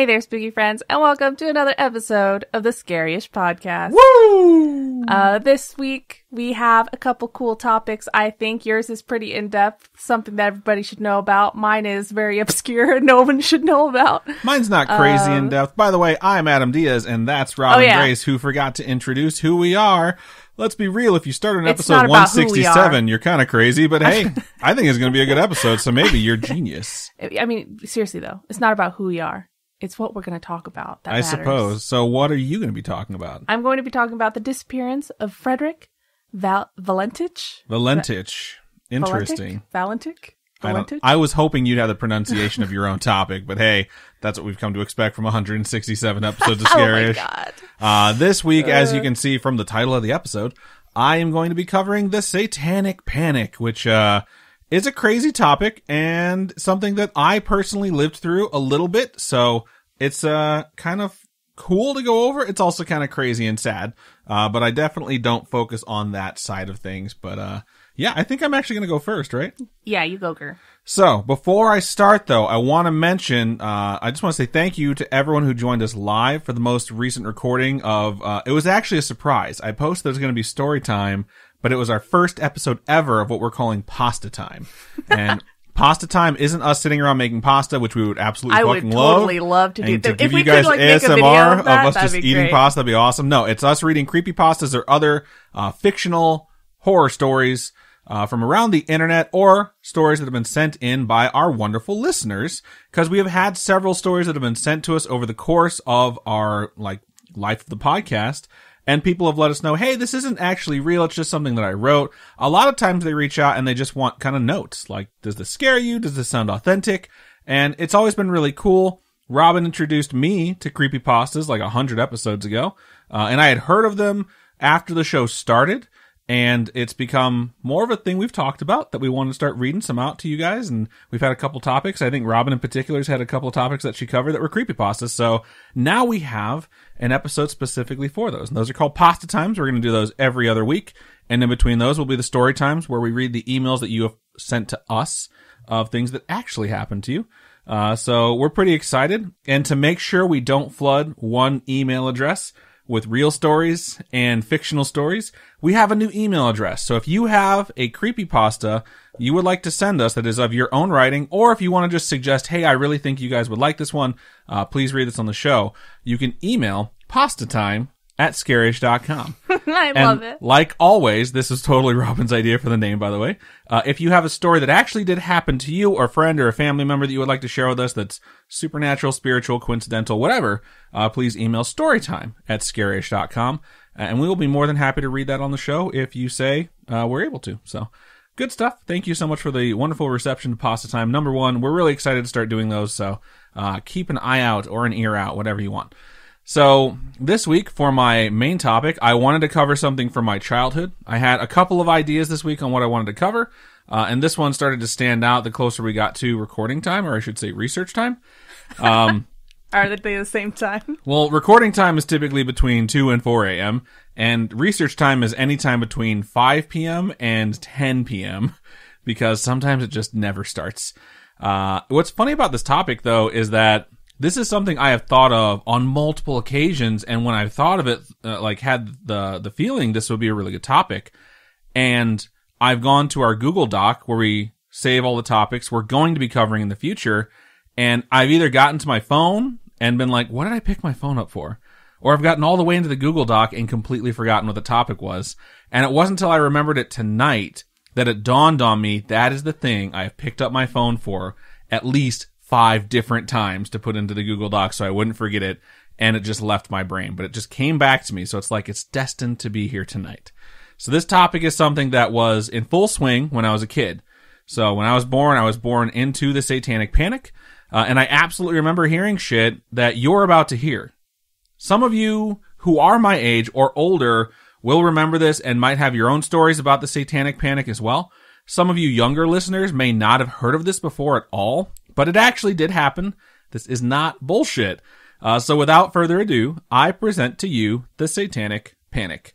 Hey there, spooky friends, and welcome to another episode of the Scaryish podcast. Woo! This week, we have a couple cool topics. I think yours is pretty in-depth, something that everybody should know about. Mine is very obscure, no one should know about. Mine's not crazy in-depth. By the way, I'm Adam Diaz, and that's Robin Grace, who forgot to introduce who we are. Let's be real, if you start on episode 167, you're kind of crazy, but hey, I think it's going to be a good episode, so maybe you're genius. I mean, seriously though, it's not about who we are. It's what we're going to talk about that matters. Suppose. So what are you going to be talking about? I'm going to be talking about the disappearance of Frederick Valentich. Valentich. Interesting. Valentich? I was hoping you'd have the pronunciation of your own topic, but hey, that's what we've come to expect from 167 episodes of Scaryish. Oh my God. This week, as you can see from the title of the episode, I am going to be covering the Satanic Panic, which is a crazy topic and something that I personally lived through a little bit. So it's kind of cool to go over. It's also kind of crazy and sad, but I definitely don't focus on that side of things. But yeah, I think I'm actually going to go first, right? Yeah, you go, girl. So, before I start, though, I want to mention, I just want to say thank you to everyone who joined us live for the most recent recording of, it was actually a surprise. I posted there's going to be story time, but it was our first episode ever of what we're calling Pasta Time. And Pasta Time isn't us sitting around making pasta, which we would absolutely fucking love. I would totally love to do that. To give you guys ASMR of us just eating pasta, that'd be awesome. No, it's us reading creepypastas or other, fictional horror stories from around the internet, or stories that have been sent in by our wonderful listeners, because we have had several stories that have been sent to us over the course of our life of the podcast, and people have let us know, hey, this isn't actually real, it's just something that I wrote. A lot of times they reach out and they just want kind of notes, like, does this scare you? Does this sound authentic? And it's always been really cool. Robin introduced me to creepypastas like 100 episodes ago, and I had heard of them after the show started. And it's become more of a thing we've talked about, that we want to start reading some out to you guys. And we've had a couple topics. I think Robin in particular has had a couple of topics that she covered that were creepypastas. So now we have an episode specifically for those. And those are called Pasta Times. We're going to do those every other week. And in between those will be the story times, where we read the emails that you have sent to us of things that actually happened to you. So we're pretty excited. And to make sure we don't flood one email address with real stories and fictional stories, we have a new email address. So if you have a creepypasta you would like to send us that is of your own writing, or if you want to just suggest, hey, I really think you guys would like this one, please read this on the show, you can email pastatime@scaryish.com. I love it. Like always, this is totally Robin's idea for the name, by the way. If you have a story that actually did happen to you, or a friend or a family member that you would like to share with us that's supernatural, spiritual, coincidental, whatever, please email storytime@scaryish.com, and we will be more than happy to read that on the show if you say we're able to. So, good stuff. Thank you so much for the wonderful reception to Pasta Time. Number one, we're really excited to start doing those, so keep an eye out or an ear out, whatever you want. So, this week, for my main topic, I wanted to cover something from my childhood. I had a couple of ideas this week on what I wanted to cover, and this one started to stand out the closer we got to recording time, or I should say research time. Are they the same time? Well, recording time is typically between 2 and 4 a.m., and research time is any time between 5 p.m. and 10 p.m., because sometimes it just never starts. What's funny about this topic, though, is that this is something I have thought of on multiple occasions, and when I thought of it, had the feeling this would be a really good topic, and I've gone to our Google Doc where we save all the topics we're going to be covering in the future, and I've either gotten to my phone and been like, what did I pick my phone up for? Or I've gotten all the way into the Google Doc and completely forgotten what the topic was, and it wasn't until I remembered it tonight that it dawned on me that is the thing I have picked up my phone for at least 5 different times to put into the Google Doc so I wouldn't forget it, and it just left my brain. But it just came back to me, so it's like it's destined to be here tonight. So this topic is something that was in full swing when I was a kid. So when I was born into the Satanic Panic, and I absolutely remember hearing shit that you're about to hear. Some of you who are my age or older will remember this and might have your own stories about the Satanic Panic as well. Some of you younger listeners may not have heard of this before at all, but it actually did happen. This is not bullshit. So without further ado, I present to you the Satanic Panic.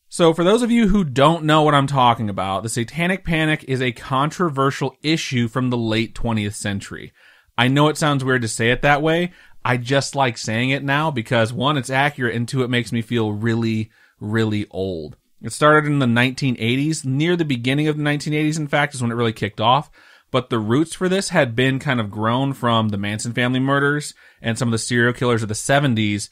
So for those of you who don't know what I'm talking about, the Satanic Panic is a controversial issue from the late 20th century. I know it sounds weird to say it that way. I just like saying it now because one, it's accurate, and two, it makes me feel really, really old. It started in the 1980s, near the beginning of the 1980s, in fact, is when it really kicked off. But the roots for this had been kind of grown from the Manson family murders and some of the serial killers of the 70s,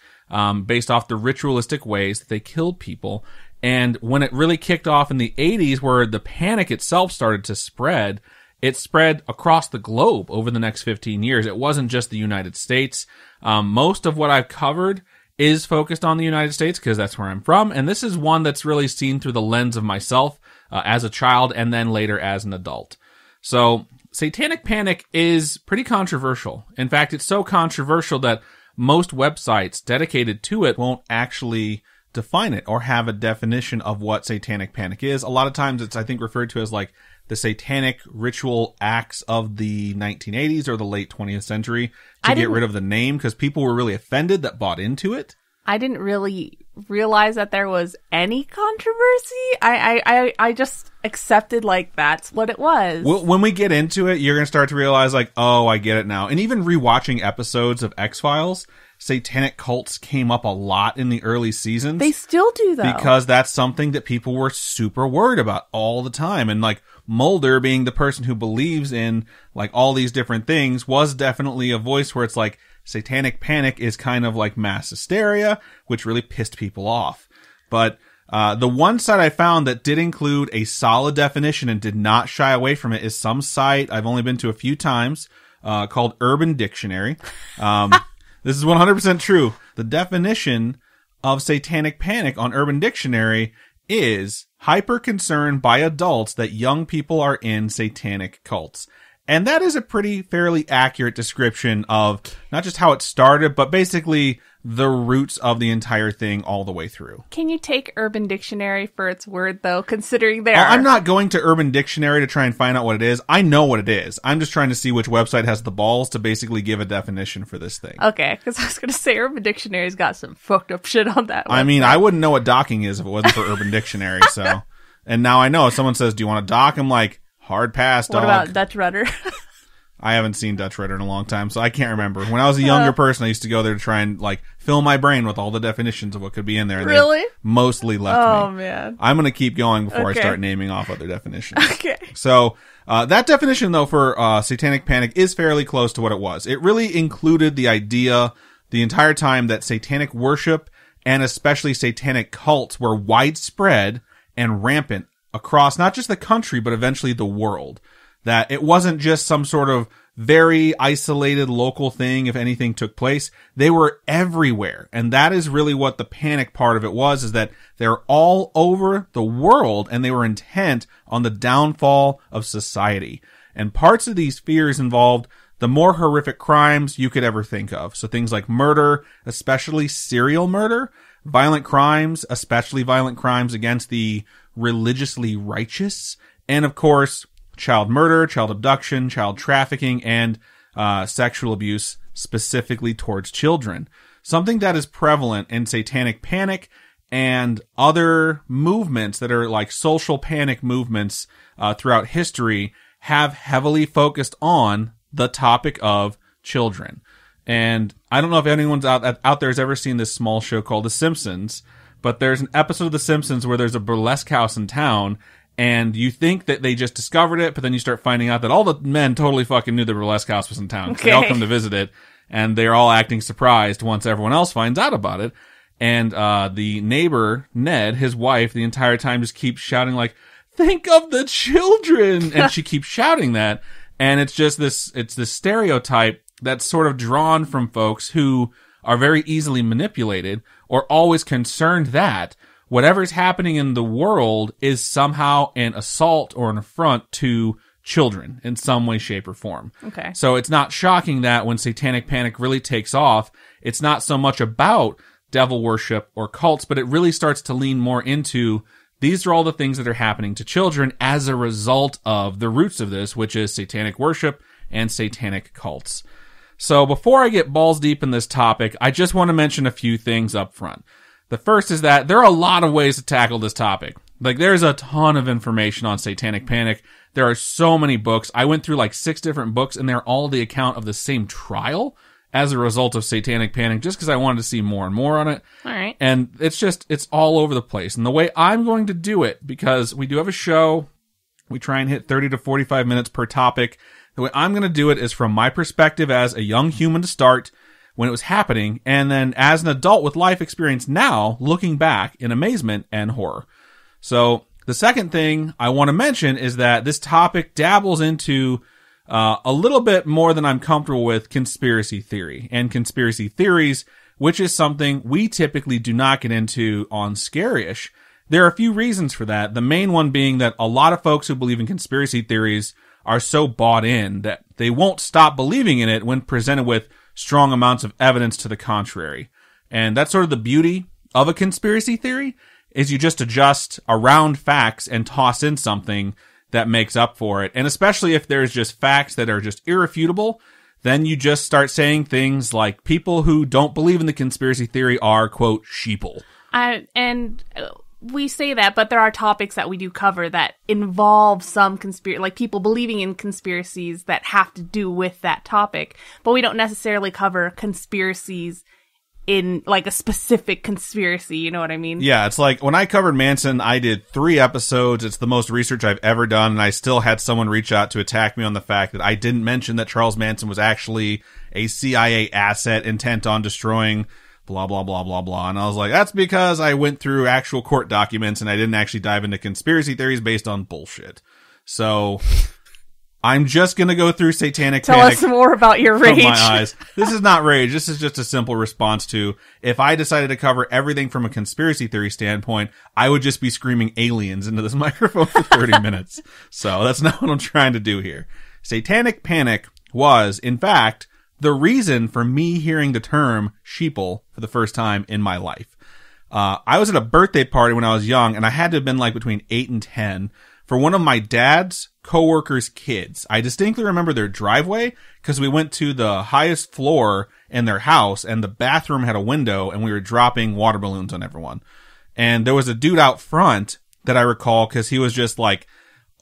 based off the ritualistic ways that they killed people. And when it really kicked off in the 80s, where the panic itself started to spread, it spread across the globe over the next 15 years. It wasn't just the United States. Most of what I've covered is focused on the United States because that's where I'm from. And this is one that's really seen through the lens of myself as a child and then later as an adult. So Satanic Panic is pretty controversial. In fact, it's so controversial that most websites dedicated to it won't actually define it or have a definition of what Satanic Panic is. A lot of times it's, I think, referred to as like the satanic ritual acts of the 1980s or the late 20th century to get rid of the name because people were really offended that bought into it. I didn't really realize that there was any controversy. I just accepted like that's what it was. Well, when we get into it, you're going to start to realize like, oh, I get it now. And even rewatching episodes of X-Files, satanic cults came up a lot in the early seasons. They still do, though. Because that's something that people were super worried about all the time. And like Mulder being the person who believes in like all these different things was definitely a voice where it's like, Satanic Panic is kind of like mass hysteria, which really pissed people off. But the one site I found that did include a solid definition and did not shy away from it is some site I've only been to a few times called Urban Dictionary. This is 100% true. The definition of Satanic Panic on Urban Dictionary is hyper concern by adults that young people are in satanic cults. And that is a pretty fairly accurate description of not just how it started, but basically the roots of the entire thing all the way through. Can you take Urban Dictionary for its word, though, considering there I'm not going to Urban Dictionary to try and find out what it is. I know what it is. I'm just trying to see which website has the balls to basically give a definition for this thing. Okay, because I was going to say Urban Dictionary's got some fucked up shit on that website. I mean, I wouldn't know what docking is if it wasn't for Urban Dictionary, so. And now I know. If someone says, do you want to dock? I'm like, hard pass, dog. What about Dutch Rudder? I haven't seen Dutch Rudder in a long time, so I can't remember. When I was a younger person, I used to go there to try and like fill my brain with all the definitions of what could be in there. And really? Mostly left me. Oh, man. I'm going to keep going before I start naming off other definitions. Okay. So, that definition, though, for Satanic Panic is fairly close to what it was. It really included the idea the entire time that satanic worship and especially satanic cults were widespread and rampant across not just the country, but eventually the world. That it wasn't just some sort of very isolated local thing if anything took place. They were everywhere. And that is really what the panic part of it was, is that they're all over the world and they were intent on the downfall of society. And parts of these fears involved the more horrific crimes you could ever think of. So things like murder, especially serial murder, violent crimes, especially violent crimes against the religiously righteous, and of course, child murder, child abduction, child trafficking, and sexual abuse, specifically towards children. Something that is prevalent in Satanic Panic and other movements that are like social panic movements throughout history have heavily focused on the topic of children. And I don't know if anyone's out there has ever seen this small show called The Simpsons, but there's an episode of The Simpsons where there's a burlesque house in town. And you think that they just discovered it, but then you start finding out that all the men totally fucking knew the burlesque house was in town. Okay. They all come to visit it, and they're all acting surprised once everyone else finds out about it. And the neighbor, Ned, his wife, the entire time just keeps shouting like, think of the children! And she keeps shouting that. And it's just this stereotype that's sort of drawn from folks who are very easily manipulated or always concerned that whatever's happening in the world is somehow an assault or an affront to children in some way, shape, or form. Okay. So it's not shocking that when Satanic Panic really takes off, it's not so much about devil worship or cults, but it really starts to lean more into these are all the things that are happening to children as a result of the roots of this, which is satanic worship and satanic cults. So before I get balls deep in this topic, I just want to mention a few things up front. The first is that there are a lot of ways to tackle this topic. Like, there's a ton of information on Satanic Panic. There are so many books. I went through like 6 different books, and they're all the account of the same trial as a result of Satanic Panic, just because I wanted to see more and more on it. All right. And it's all over the place. And the way I'm going to do it, because we do have a show, we try and hit 30 to 45 minutes per topic. The way I'm going to do it is from my perspective as a young human to start, when it was happening, and then as an adult with life experience now, looking back in amazement and horror. So the second thing I want to mention is that this topic dabbles into a little bit more than I'm comfortable with conspiracy theory and conspiracy theories, which is something we typically do not get into on Scaryish. There are a few reasons for that. The main one being that a lot of folks who believe in conspiracy theories are so bought in that they won't stop believing in it when presented with strong amounts of evidence to the contrary. And that's sort of the beauty of a conspiracy theory, is you just adjust around facts and toss in something that makes up for it. And especially if there's just facts that are just irrefutable, then you just start saying things like people who don't believe in the conspiracy theory are, quote, sheeple. We say that, but there are topics that we do cover that involve some like people believing in conspiracies that have to do with that topic. But we don't necessarily cover conspiracies in like a specific conspiracy, you know what I mean? Yeah, it's like when I covered Manson, I did 3 episodes. It's the most research I've ever done, and I still had someone reach out to attack me on the fact that I didn't mention that Charles Manson was actually a CIA asset intent on destroying blah, blah, blah, blah, blah. And I was like, that's because I went through actual court documents and I didn't actually dive into conspiracy theories based on bullshit. So I'm just going to go through Satanic Panic. Tell us more about your rage. From my eyes. This is not rage. This is just a simple response to, if I decided to cover everything from a conspiracy theory standpoint, I would just be screaming aliens into this microphone for 30 minutes. So that's not what I'm trying to do here. Satanic Panic was, in fact, the reason for me hearing the term sheeple for the first time in my life. I was at a birthday party when I was young, and I had to have been like between 8 and 10 for one of my dad's coworkers' kids. I distinctly remember their driveway because we went to the highest floor in their house, and the bathroom had a window, and we were dropping water balloons on everyone. And there was a dude out front that I recall because he was just like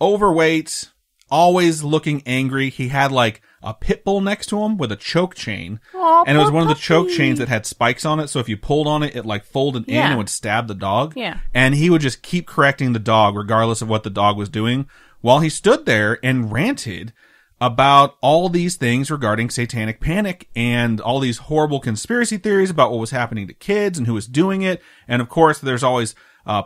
overweight, always looking angry. He had like a pit bull next to him with a choke chain. Aww, and it was one of the puppy. choke chains that had spikes on it. So if you pulled on it, it like folded in and would stab the dog. Yeah. And he would just keep correcting the dog regardless of what the dog was doing while he stood there and ranted about all these things regarding Satanic Panic and all these horrible conspiracy theories about what was happening to kids and who was doing it. And of course, there's always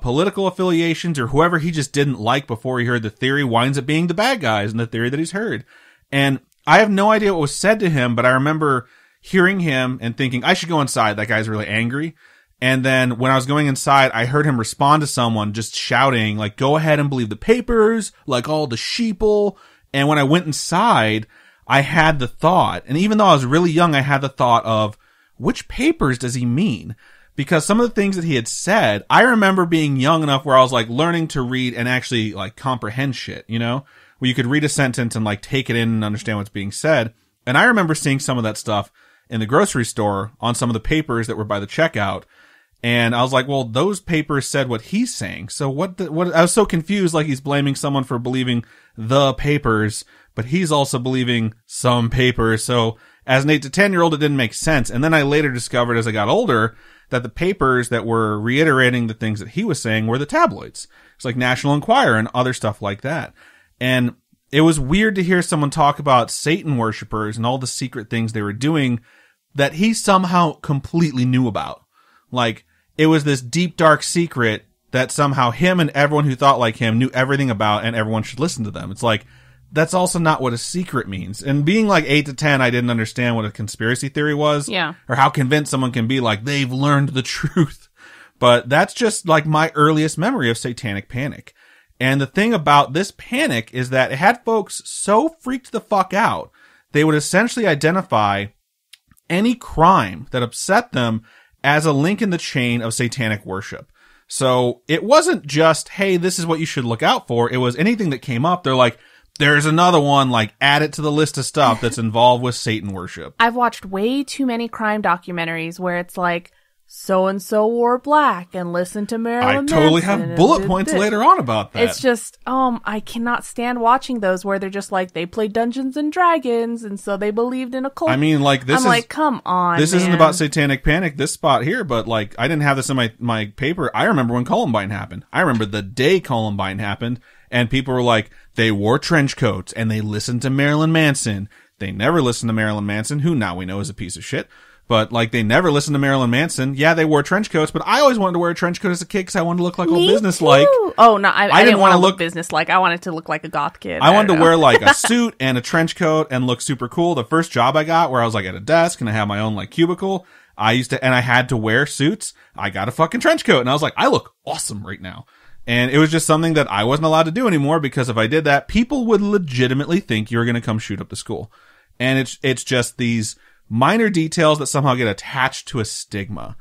political affiliations, or whoever he just didn't like before he heard the theory winds up being the bad guys in the theory that he's heard. And I have no idea what was said to him, but I remember hearing him and thinking, I should go inside. That guy's really angry. And then when I was going inside, I heard him respond to someone just shouting, like, go ahead and believe the papers, like all the sheeple. And when I went inside, I had the thought, and even though I was really young, I had the thought of, which papers does he mean? Because some of the things that he had said, I remember being young enough where I was like learning to read and actually like comprehend shit, you know? Where you could read a sentence and like take it in and understand what's being said. And I remember seeing some of that stuff in the grocery store on some of the papers that were by the checkout. And I was like, well, those papers said what he's saying. So what I was so confused, like he's blaming someone for believing the papers, but he's also believing some papers. So as an 8 to 10-year-old, it didn't make sense. And then I later discovered as I got older that the papers that were reiterating the things that he was saying were the tabloids. It's like National Enquirer and other stuff like that. And it was weird to hear someone talk about Satan worshipers and all the secret things they were doing that he somehow completely knew about. Like, it was this deep, dark secret that somehow him and everyone who thought like him knew everything about, and everyone should listen to them. It's like, that's also not what a secret means. And being like 8 to 10, I didn't understand what a conspiracy theory was. Yeah. Or how convinced someone can be like, they've learned the truth. But that's just like my earliest memory of Satanic Panic. And the thing about this panic is that it had folks so freaked the fuck out, they would essentially identify any crime that upset them as a link in the chain of satanic worship. So it wasn't just, hey, this is what you should look out for. It was anything that came up. They're like, there's another one, like add it to the list of stuff that's involved with Satan worship. I've watched way too many crime documentaries where it's like, so-and-so wore black and listened to Marilyn Manson. I totally have bullet points later on about that. It's just, I cannot stand watching those where they're just like, they played Dungeons and Dragons, and so they believed in a cult. I mean, like, this like, come on, This man. isn't about Satanic Panic, this spot here, but, like, I didn't have this in my paper. I remember when Columbine happened. I remember the day Columbine happened, and people were like, they wore trench coats, and they listened to Marilyn Manson. They never listened to Marilyn Manson, who now we know is a piece of shit. But, like, they never listened to Marilyn Manson. Yeah, they wore trench coats, but I always wanted to wear a trench coat as a kid because I wanted to look like all business-like. Oh, no, I didn't want to look business-like. I wanted to look like a goth kid. I wanted to wear, like, a suit and a trench coat and look super cool. The first job I got where I was, like, at a desk and I had my own, like, cubicle, and I had to wear suits. I got a fucking trench coat, and I was like, I look awesome right now. And it was just something that I wasn't allowed to do anymore because if I did that, people would legitimately think you were going to come shoot up the school. And it's just these minor details that somehow get attached to a stigma.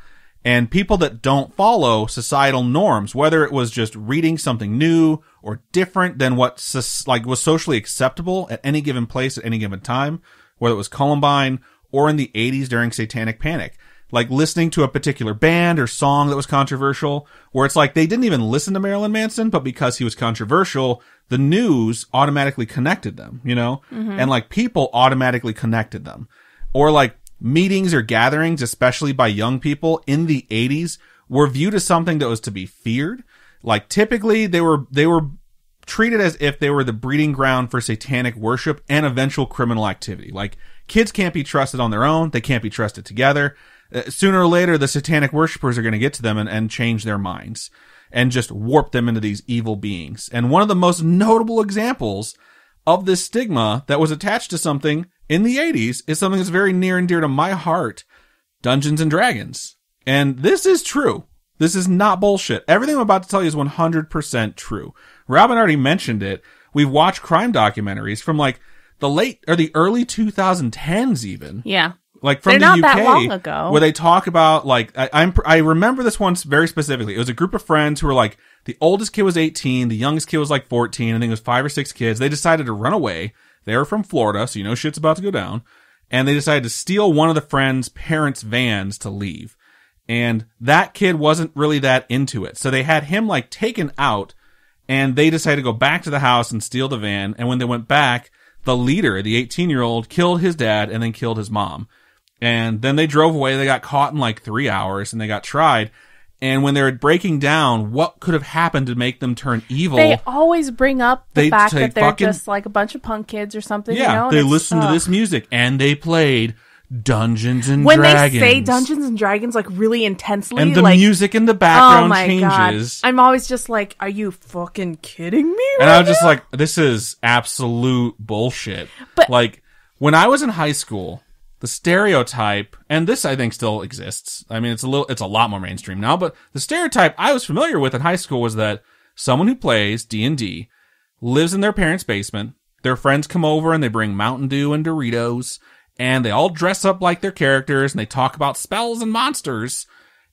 And people that don't follow societal norms, whether it was just reading something new or different than what was socially acceptable at any given place at any given time, whether it was Columbine or in the 80s during Satanic Panic, like listening to a particular band or song that was controversial, where it's like they didn't even listen to Marilyn Manson, but because he was controversial, the news automatically connected them, you know? Mm-hmm. And like people automatically connected them. Or like meetings or gatherings, especially by young people in the 80s, were viewed as something that was to be feared. Like typically they were treated as if they were the breeding ground for satanic worship and eventual criminal activity. Like kids can't be trusted on their own. They can't be trusted together. Sooner or later, the satanic worshipers are going to get to them and change their minds and just warp them into these evil beings. And one of the most notable examples of this stigma that was attached to something in the 80s is something that's very near and dear to my heart, Dungeons and Dragons. And this is true. This is not bullshit. Everything I'm about to tell you is 100% true. Robin already mentioned it. We've watched crime documentaries from like the late or the early 2010s even. Yeah. Like from They're the not UK, that long ago. where they talk about like I remember this one very specifically. It was a group of friends who were like the oldest kid was 18, the youngest kid was like 14. I think it was 5 or 6 kids. They decided to run away. They were from Florida, so you know shit's about to go down. And they decided to steal one of the friends' parents' vans to leave. And that kid wasn't really that into it, so they had him like taken out. And they decided to go back to the house and steal the van. And when they went back, the leader, the 18-year-old, killed his dad and then killed his mom. And then they drove away. They got caught in like 3 hours and they got tried. And when they were breaking down what could have happened to make them turn evil, they always bring up the fact that they're just like a bunch of punk kids or something. Yeah, you know? They listened to this music and they played Dungeons and when Dragons. When they say Dungeons and Dragons like really intensely, and the like, music in the background changes. God. I'm always just like, are you fucking kidding me? And I was just like, this is absolute bullshit. But like when I was in high school, the stereotype, and this I think still exists. I mean, it's a lot more mainstream now, but the stereotype I was familiar with in high school was that someone who plays D&D lives in their parents' basement. Their friends come over and they bring Mountain Dew and Doritos, and they all dress up like their characters and they talk about spells and monsters.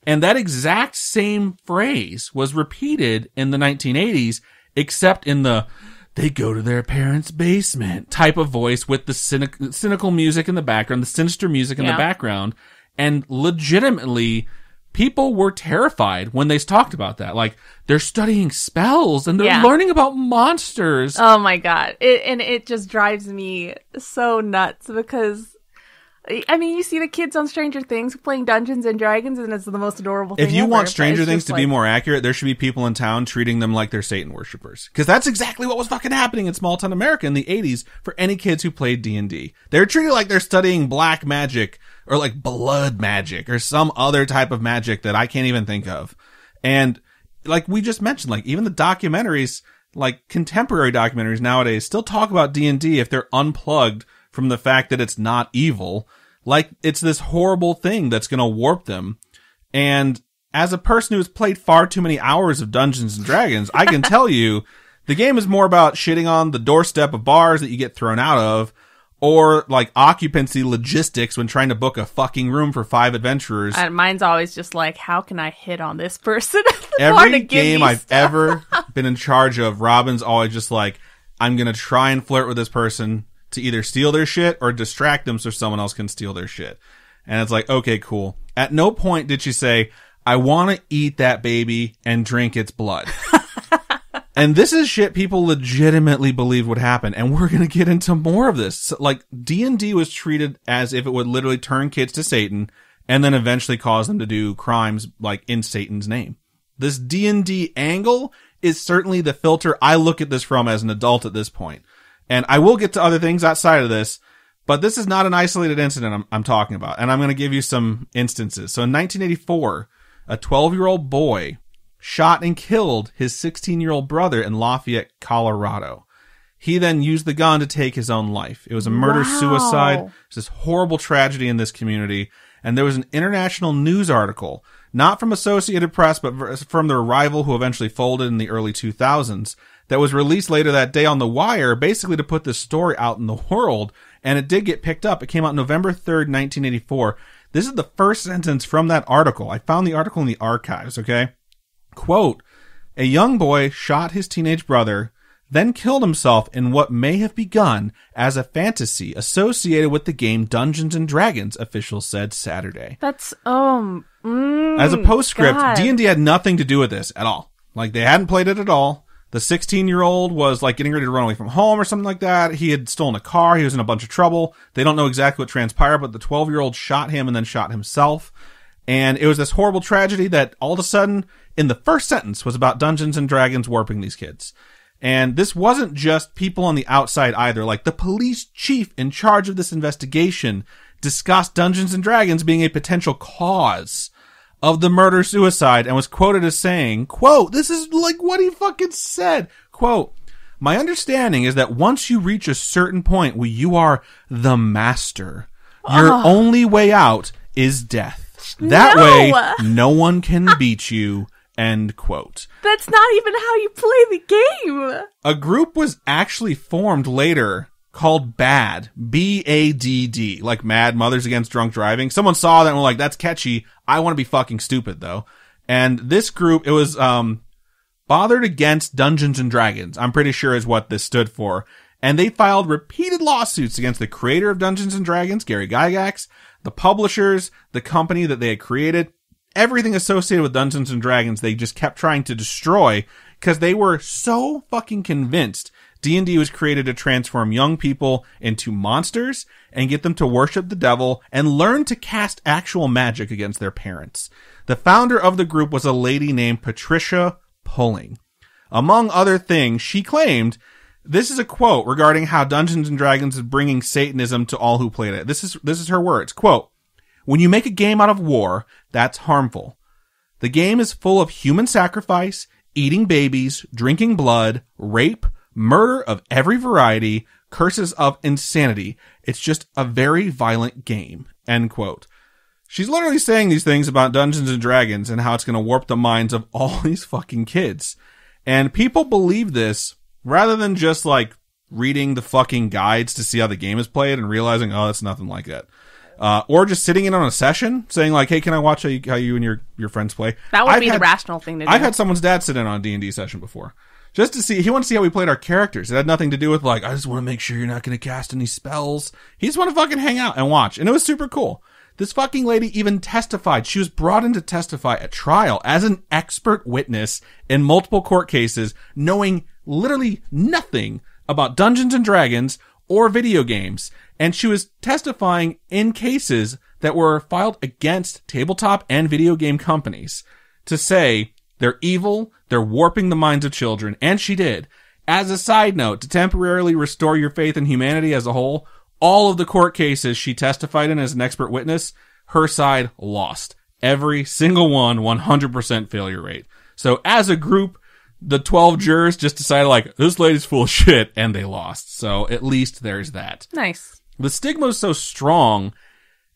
And that exact same phrase was repeated in the 1980s, except in the they go to their parents' basement type of voice with the cynical music in the background, the sinister music in the background. And legitimately, people were terrified when they talked about that. Like, they're studying spells and they're learning about monsters. Oh my God. It just drives me so nuts because, I mean, you see the kids on Stranger Things playing Dungeons and Dragons, and it's the most adorable thing If you ever, want Stranger Things to be more accurate, there should be people in town treating them like they're Satan worshippers. Because that's exactly what was fucking happening in small town America in the 80s for any kids who played D&D. They were treated like they're studying black magic or like blood magic or some other type of magic that I can't even think of. And like we just mentioned, like even the documentaries, like contemporary documentaries nowadays still talk about D&D if they're unplugged from the fact that it's not evil, like it's this horrible thing that's going to warp them. And as a person who's played far too many hours of Dungeons and Dragons, I can tell you the game is more about shitting on the doorstep of bars that you get thrown out of, or like occupancy logistics when trying to book a fucking room for 5 adventurers. And mine's always just like, how can I hit on this person? Every game I've ever been in charge of, Robin's always just like, I'm going to try and flirt with this person to either steal their shit or distract them so someone else can steal their shit. And it's like, okay, cool. At no point did she say, I want to eat that baby and drink its blood. And this is shit people legitimately believe would happen. And we're going to get into more of this. So, like, D&D was treated as if it would literally turn kids to Satan and then eventually cause them to do crimes, like, in Satan's name. This D&D angle is certainly the filter I look at this from as an adult at this point. And I will get to other things outside of this, but this is not an isolated incident I'm talking about. And I'm going to give you some instances. So in 1984, a 12-year-old boy shot and killed his 16-year-old brother in Lafayette, Colorado. He then used the gun to take his own life. It was a murder-suicide. It was this horrible tragedy in this community. And there was an international news article, not from Associated Press, but from their rival who eventually folded in the early 2000s, that was released later that day on The Wire, basically to put this story out in the world. And it did get picked up. It came out November 3rd, 1984. This is the first sentence from that article. I found the article in the archives, okay? Quote, a young boy shot his teenage brother, then killed himself in what may have begun as a fantasy associated with the game Dungeons and Dragons, officials said Saturday. That's, as a postscript, God. D&D had nothing to do with this at all. Like, they hadn't played it at all. The 16-year-old was, like, getting ready to run away from home or something like that. He had stolen a car. He was in a bunch of trouble. They don't know exactly what transpired, but the 12-year-old shot him and then shot himself. And it was this horrible tragedy that all of a sudden, in the first sentence, was about Dungeons and Dragons warping these kids. And this wasn't just people on the outside either. Like, the police chief in charge of this investigation discussed Dungeons and Dragons being a potential cause of the murder-suicide and was quoted as saying, quote, this is like what he fucking said, quote, my understanding is that once you reach a certain point where you are the master, your only way out is death. That way, no one can beat you, end quote. That's not even how you play the game. A group was actually formed later called BADD, B-A-D-D, like Mad Mothers Against Drunk Driving. Someone saw that and were like, that's catchy. I want to be fucking stupid, though. And this group, it was Bothered Against Dungeons and Dragons, I'm pretty sure is what this stood for. And they filed repeated lawsuits against the creator of Dungeons and Dragons, Gary Gygax, the publishers, the company that they had created, everything associated with Dungeons and Dragons. They just kept trying to destroy because they were so fucking convinced D&D was created to transform young people into monsters and get them to worship the devil and learn to cast actual magic against their parents. The founder of the group was a lady named Patricia Pulling. Among other things, she claimed, this is a quote regarding how Dungeons and Dragons is bringing Satanism to all who played it. This is her words. Quote, when you make a game out of war, that's harmful. The game is full of human sacrifice, eating babies, drinking blood, rape, murder of every variety, curses of insanity. It's just a very violent game. End quote. She's literally saying these things about Dungeons and Dragons and how it's going to warp the minds of all these fucking kids. And people believe this rather than just like reading the fucking guides to see how the game is played and realizing, oh, that's nothing like that. Or just sitting in on a session saying like, hey, can I watch how you and your friends play? That would be the rational thing to do. I've had someone's dad sit in on a D&D session before. Just to see, he wanted to see how we played our characters. It had nothing to do with like, I just want to make sure you're not going to cast any spells. He just wanted to fucking hang out and watch. And it was super cool. This fucking lady even testified. She was brought in to testify at trial as an expert witness in multiple court cases, knowing literally nothing about Dungeons and Dragons or video games. And she was testifying in cases that were filed against tabletop and video game companies to say they're evil, they're warping the minds of children, and she did. As a side note, to temporarily restore your faith in humanity as a whole, all of the court cases she testified in as an expert witness, her side lost. Every single one, 100% failure rate. So as a group, the 12 jurors just decided like, this lady's full of shit, and they lost. So at least there's that. Nice. The stigma was so strong,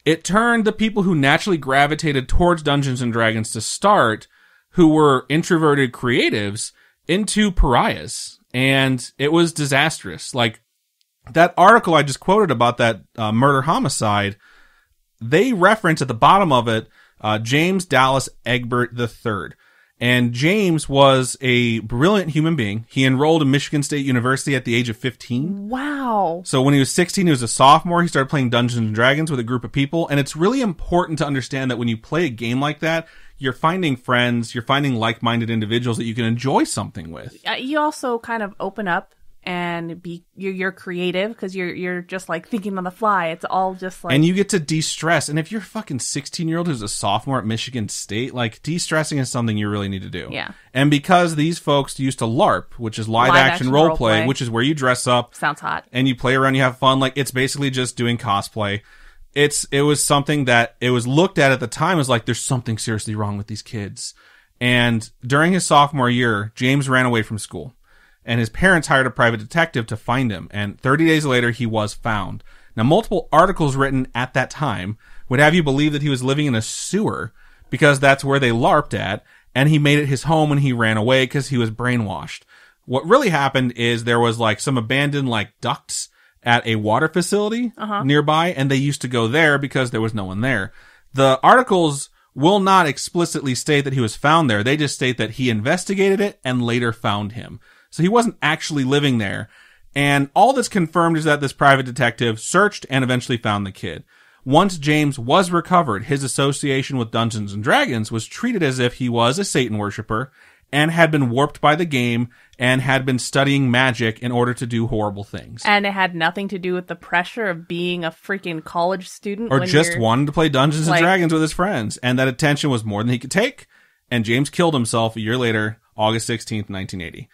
it turned the people who naturally gravitated towards Dungeons and Dragons to start, who were introverted creatives, into pariahs. And it was disastrous. Like, that article I just quoted about that murder-homicide, they reference at the bottom of it James Dallas Egbert III. And James was a brilliant human being. He enrolled in Michigan State University at the age of 15. Wow. So when he was 16, he was a sophomore. He started playing Dungeons and Dragons with a group of people. And it's really important to understand that when you play a game like that, you're finding friends, you're finding like-minded individuals that you can enjoy something with. You also kind of open up and you're creative because you're just like thinking on the fly. It's all just like, and you get to de-stress. And if you're a fucking 16-year-old who's a sophomore at Michigan State, like de-stressing is something you really need to do. Yeah. And because these folks used to LARP, which is live action role play, which is where you dress up. Sounds hot. And you play around, you have fun. Like, it's basically just doing cosplay. It was something that it was looked at the time as like, there's something seriously wrong with these kids. And during his sophomore year, James ran away from school. And his parents hired a private detective to find him. And 30 days later, he was found. Now, multiple articles written at that time would have you believe that he was living in a sewer because that's where they LARPed at. And he made it his home when he ran away because he was brainwashed. What really happened is there was like some abandoned like ducts at a water facility nearby. And they used to go there because there was no one there. The articles will not explicitly state that he was found there. They just state that he investigated it and later found him. So he wasn't actually living there. And all that's confirmed is that this private detective searched and eventually found the kid. Once James was recovered, his association with Dungeons and Dragons was treated as if he was a Satan worshiper and had been warped by the game and had been studying magic in order to do horrible things. And it had nothing to do with the pressure of being a freaking college student. Or just wanting to play Dungeons and Dragons with his friends. And that attention was more than he could take. And James killed himself a year later, August 16th, 1980.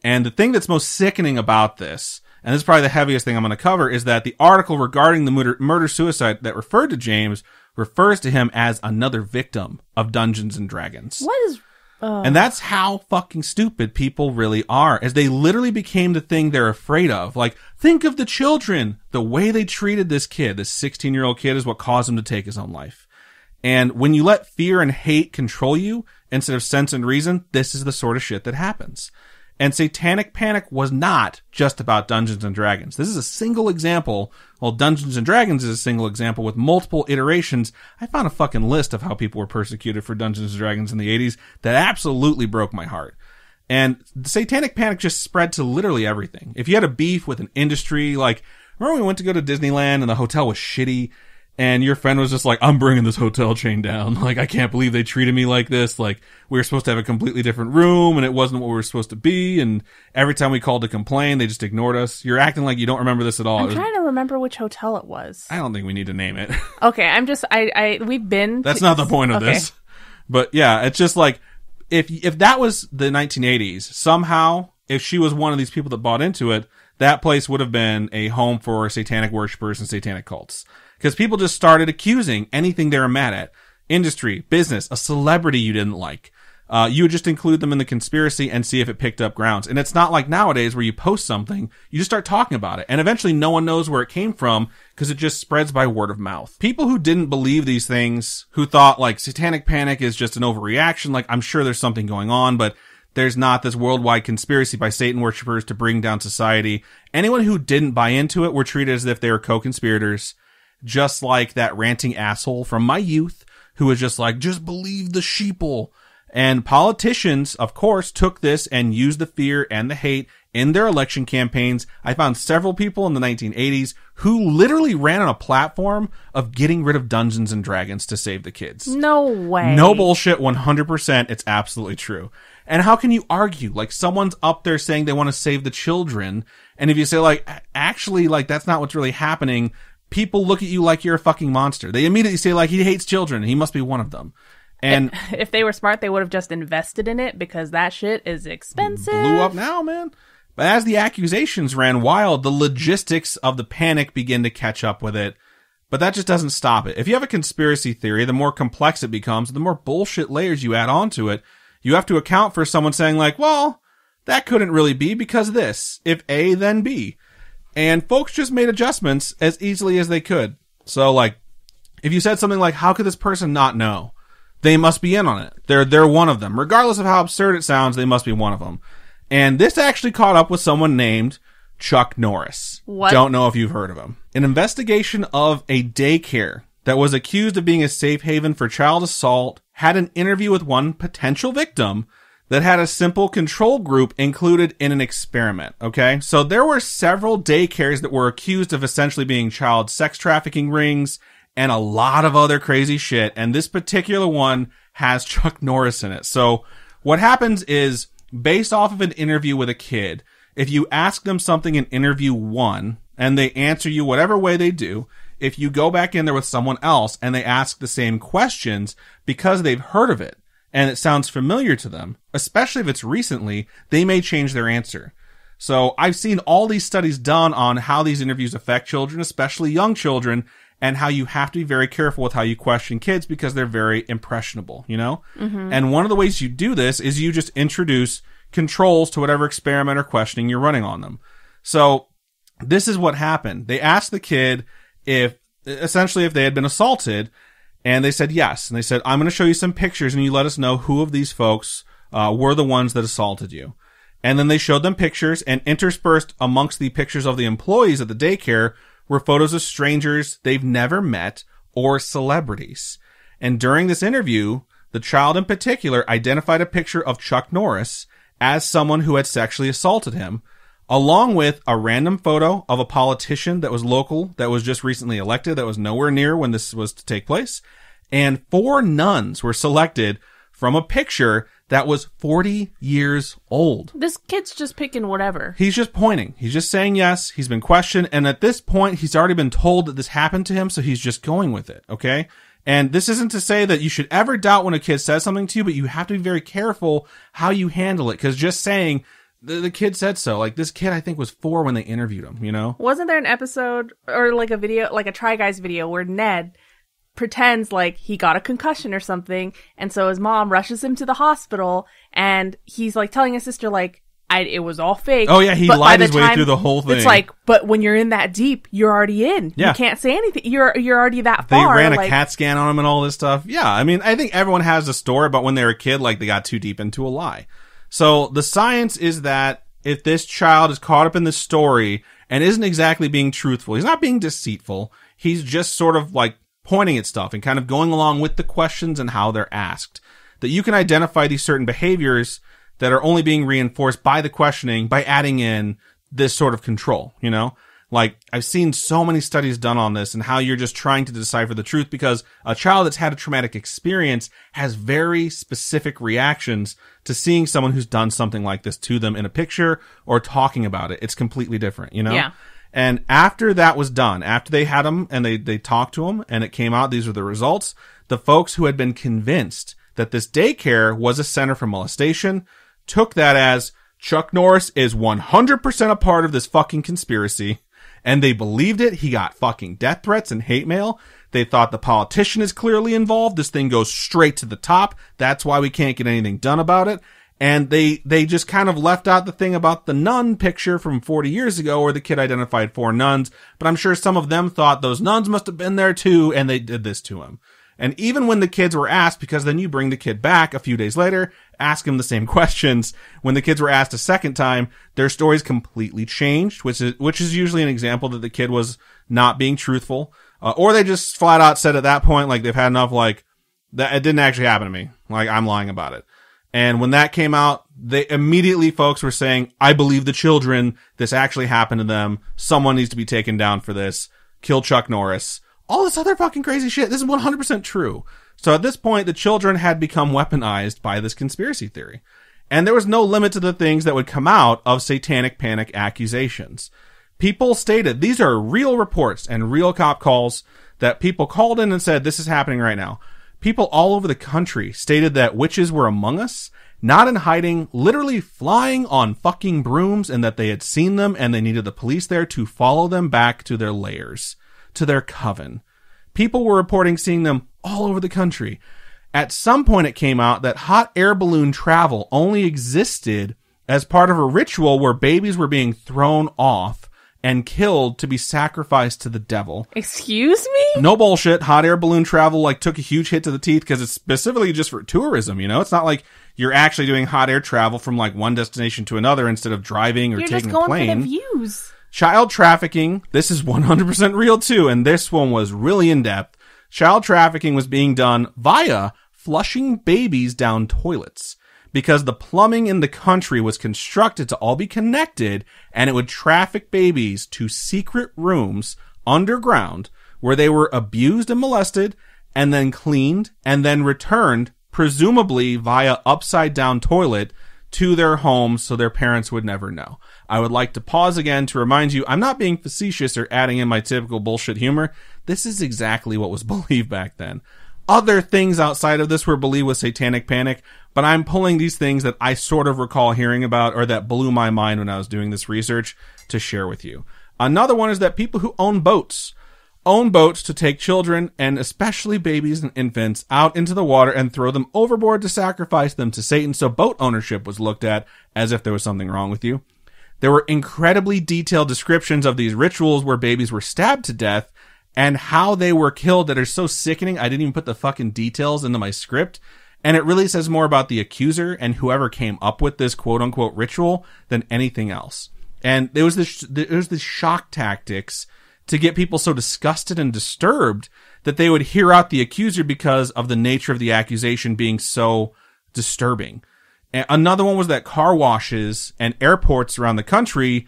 And the thing that's most sickening about this, and this is probably the heaviest thing I'm going to cover, is that the article regarding the murder-suicide that referred to James refers to him as another victim of Dungeons and Dragons. What is... And that's how fucking stupid people really are, as they literally became the thing they're afraid of. Like, think of the children. The way they treated this kid, this 16-year-old kid, is what caused him to take his own life. And when you let fear and hate control you instead of sense and reason, this is the sort of shit that happens. And Satanic Panic was not just about Dungeons and Dragons. This is a single example. While Dungeons and Dragons is a single example with multiple iterations, I found a fucking list of how people were persecuted for Dungeons and Dragons in the 80s that absolutely broke my heart. And the Satanic Panic just spread to literally everything. If you had a beef with an industry, like, remember when we went to go to Disneyland and the hotel was shitty? And your friend was just like, I'm bringing this hotel chain down. Like, I can't believe they treated me like this. Like, we were supposed to have a completely different room and it wasn't what we were supposed to be. And every time we called to complain, they just ignored us. You're acting like you don't remember this at all. I'm trying to remember which hotel it was. I don't think we need to name it. Okay, we've been... That's not the point of this. But yeah, it's just like, if that was the 1980s, somehow, if she was one of these people that bought into it, that place would have been a home for satanic worshipers and satanic cults. Because people just started accusing anything they were mad at. Industry, business, a celebrity you didn't like. You would just include them in the conspiracy and see if it picked up grounds. And it's not like nowadays where you post something, you just start talking about it. And eventually no one knows where it came from because it just spreads by word of mouth. People who didn't believe these things, who thought like Satanic Panic is just an overreaction, like I'm sure there's something going on, but there's not this worldwide conspiracy by Satan worshipers to bring down society. Anyone who didn't buy into it were treated as if they were co-conspirators. Just like that ranting asshole from my youth who was just like, just believe the sheeple. And politicians, of course, took this and used the fear and the hate in their election campaigns. I found several people in the 1980s who literally ran on a platform of getting rid of Dungeons and Dragons to save the kids. No way. No bullshit, 100%. It's absolutely true. And how can you argue? Like, someone's up there saying they want to save the children. And if you say, like, actually, like, that's not what's really happening, people look at you like you're a fucking monster. They immediately say, like, he hates children. He must be one of them. And if they were smart, they would have just invested in it because that shit is expensive. Blew up now, man. But as the accusations ran wild, the logistics of the panic begin to catch up with it. But that just doesn't stop it. If you have a conspiracy theory, the more complex it becomes, the more bullshit layers you add onto it. You have to account for someone saying, like, well, that couldn't really be because this. If A, then B. And folks just made adjustments as easily as they could. So, like, if you said something like, how could this person not know? They must be in on it. They're one of them. Regardless of how absurd it sounds, they must be one of them. And this actually caught up with someone named Chuck Norris. What? Don't know if you've heard of him. An investigation of a daycare that was accused of being a safe haven for child assault had an interview with one potential victim that had a simple control group included in an experiment, okay? So there were several daycares that were accused of essentially being child sex trafficking rings and a lot of other crazy shit, and this particular one has Chuck Norris in it. So what happens is, based off of an interview with a kid, if you ask them something in interview 1, and they answer you whatever way they do, if you go back in there with someone else and they ask the same questions, because they've heard of it, and it sounds familiar to them, especially if it's recently, they may change their answer. So I've seen all these studies done on how these interviews affect children, especially young children, and how you have to be very careful with how you question kids because they're very impressionable, you know? Mm-hmm. And one of the ways you do this is you just introduce controls to whatever experiment or questioning you're running on them. So this is what happened. They asked the kid if they had been assaulted, and they said yes. And they said, I'm going to show you some pictures, and you let us know who of these folks were the ones that assaulted you. And then they showed them pictures, and interspersed amongst the pictures of the employees at the daycare were photos of strangers they've never met or celebrities. And during this interview, the child in particular identified a picture of Chuck Norris as someone who had sexually assaulted him, along with a random photo of a politician that was local, that was just recently elected, that was nowhere near when this was to take place. And 4 nuns were selected from a picture that was 40 years old. This kid's just picking whatever. He's just pointing. He's just saying yes. He's been questioned. And at this point, he's already been told that this happened to him, so he's just going with it, okay? And this isn't to say that you should ever doubt when a kid says something to you, but you have to be very careful how you handle it, because just saying, the kid said so. Like, this kid, I think, was 4 when they interviewed him, you know? Wasn't there an episode, or like a video, like a Try Guys video, where Ned pretends like he got a concussion or something, and so his mom rushes him to the hospital, and he's like telling his sister, like, it was all fake. Oh yeah, he lied his way through the whole thing. It's like, but when you're in that deep, you're already in. Yeah. You can't say anything. You're already that far. They ran a CAT scan on him and all this stuff. Yeah, I mean, I think everyone has a story about when they were a kid, like they got too deep into a lie. So the science is that if this child is caught up in this story and isn't exactly being truthful, he's not being deceitful, he's just sort of like pointing at stuff and kind of going along with the questions and how they're asked, that you can identify these certain behaviors that are only being reinforced by the questioning by adding in this sort of control, you know? Like, I've seen so many studies done on this and how you're just trying to decipher the truth, because a child that's had a traumatic experience has very specific reactions to seeing someone who's done something like this to them in a picture or talking about it. It's completely different, you know? Yeah. And after that was done, after they had him and they talked to him and it came out, these were the results, the folks who had been convinced that this daycare was a center for molestation took that as Chuck Norris is 100% a part of this fucking conspiracy. And they believed it. He got fucking death threats and hate mail. They thought the politician is clearly involved. This thing goes straight to the top. That's why we can't get anything done about it. And they just kind of left out the thing about the nun picture from 40 years ago where the kid identified 4 nuns. But I'm sure some of them thought those nuns must have been there too, and they did this to him. And even when the kids were asked, because then you bring the kid back a few days later, ask him the same questions. When the kids were asked a second time, their stories completely changed, which is usually an example that the kid was not being truthful. Or they just flat out said at that point, like, they've had enough, like, that it didn't actually happen to me. Like, I'm lying about it. And when that came out, they immediately, folks were saying, I believe the children, this actually happened to them. Someone needs to be taken down for this. Kill Chuck Norris. All this other fucking crazy shit. This is 100% true. So at this point, the children had become weaponized by this conspiracy theory. And there was no limit to the things that would come out of Satanic Panic accusations. People stated, these are real reports and real cop calls that people called in and said, this is happening right now. People all over the country stated that witches were among us, not in hiding, literally flying on fucking brooms, and that they had seen them and they needed the police there to follow them back to their lairs, to their coven. People were reporting seeing them all over the country. At some point it came out that hot air balloon travel only existed as part of a ritual where babies were being thrown off and killed to be sacrificed to the devil. Excuse me? No bullshit. Hot air balloon travel like took a huge hit to the teeth because it's specifically just for tourism, you know? It's not like you're actually doing hot air travel from like one destination to another instead of driving or taking a plane. You're just going for the views. Child trafficking, this is 100% real too, and this one was really in-depth. Child trafficking was being done via flushing babies down toilets because the plumbing in the country was constructed to all be connected, and it would traffic babies to secret rooms underground where they were abused and molested and then cleaned and then returned, presumably via upside down toilet, to their homes so their parents would never know. I would like to pause again to remind you, I'm not being facetious or adding in my typical bullshit humor. This is exactly what was believed back then. Other things outside of this were believed with Satanic Panic, but I'm pulling these things that I sort of recall hearing about or that blew my mind when I was doing this research to share with you. Another one is that people who own boats to take children, and especially babies and infants, out into the water and throw them overboard to sacrifice them to Satan, so boat ownership was looked at as if there was something wrong with you. There were incredibly detailed descriptions of these rituals where babies were stabbed to death and how they were killed that are so sickening I didn't even put the fucking details into my script. And it really says more about the accuser and whoever came up with this quote-unquote ritual than anything else. And there was this shock tactics to get people so disgusted and disturbed that they would hear out the accuser because of the nature of the accusation being so disturbing. And another one was that car washes and airports around the country,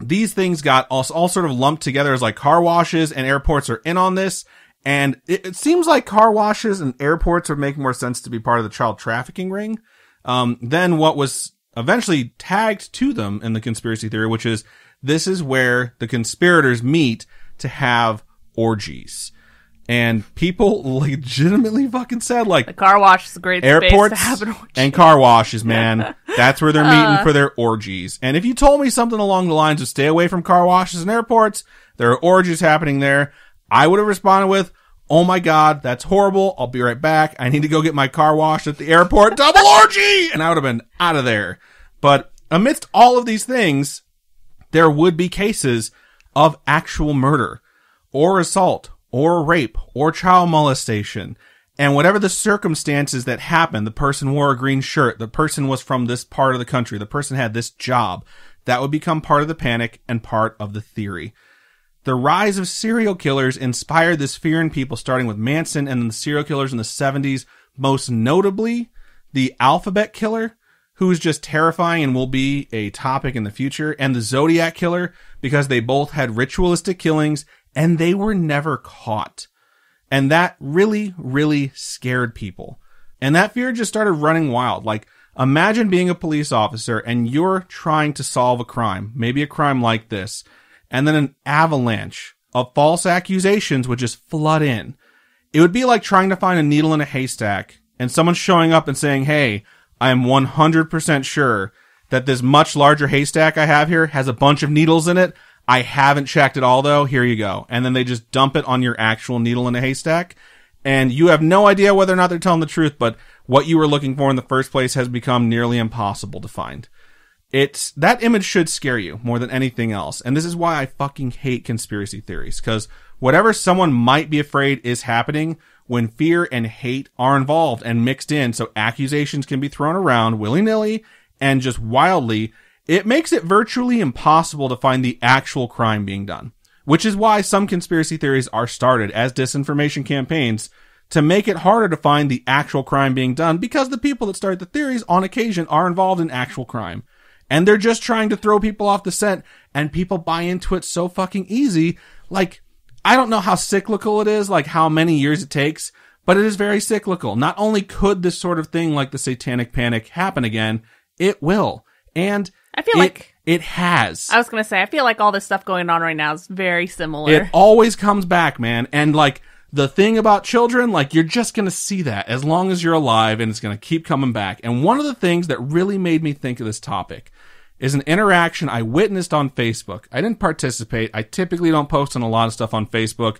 these things got all sort of lumped together as like car washes and airports are in on this. And it seems like car washes and airports would make more sense to be part of the child trafficking ring than what was eventually tagged to them in the conspiracy theory, which is this is where the conspirators meet to have orgies. And people legitimately fucking said, like, the car wash is a great airports space to have an orgy. And car washes, man. That's where they're meeting for their orgies. And if you told me something along the lines of stay away from car washes and airports, there are orgies happening there, I would have responded with, oh my God, that's horrible. I'll be right back. I need to go get my car washed at the airport. Double orgy! And I would have been out of there. But amidst all of these things, there would be cases of actual murder or assault or rape or child molestation. And whatever the circumstances that happened, the person wore a green shirt, the person was from this part of the country, the person had this job, that would become part of the panic and part of the theory. The rise of serial killers inspired this fear in people, starting with Manson and then the serial killers in the 70s, most notably the Alphabet Killer, who is just terrifying and will be a topic in the future, and the Zodiac Killer, because they both had ritualistic killings and they were never caught. And that really, really scared people. And that fear just started running wild. Like, imagine being a police officer and you're trying to solve a crime, maybe a crime like this, and then an avalanche of false accusations would just flood in. It would be like trying to find a needle in a haystack and someone showing up and saying, hey, I am 100% sure that this much larger haystack I have here has a bunch of needles in it. I haven't checked it all though. Here you go. And then they just dump it on your actual needle in a haystack. And you have no idea whether or not they're telling the truth, but what you were looking for in the first place has become nearly impossible to find. That image should scare you more than anything else. And this is why I fucking hate conspiracy theories. Because whatever someone might be afraid is happening when fear and hate are involved and mixed in, so accusations can be thrown around willy-nilly and just wildly, it makes it virtually impossible to find the actual crime being done. Which is why some conspiracy theories are started as disinformation campaigns to make it harder to find the actual crime being done, because the people that start the theories on occasion are involved in actual crime. And they're just trying to throw people off the scent, and people buy into it so fucking easy. Like, I don't know how cyclical it is, like how many years it takes, but it is very cyclical. Not only could this sort of thing like the Satanic Panic happen again, it will. And I feel like it has. I was going to say, I feel like all this stuff going on right now is very similar. It always comes back, man. And like the thing about children, like you're just going to see that as long as you're alive, and it's going to keep coming back. And one of the things that really made me think of this topic is an interaction I witnessed on Facebook. I didn't participate. I typically don't post on a lot of stuff on Facebook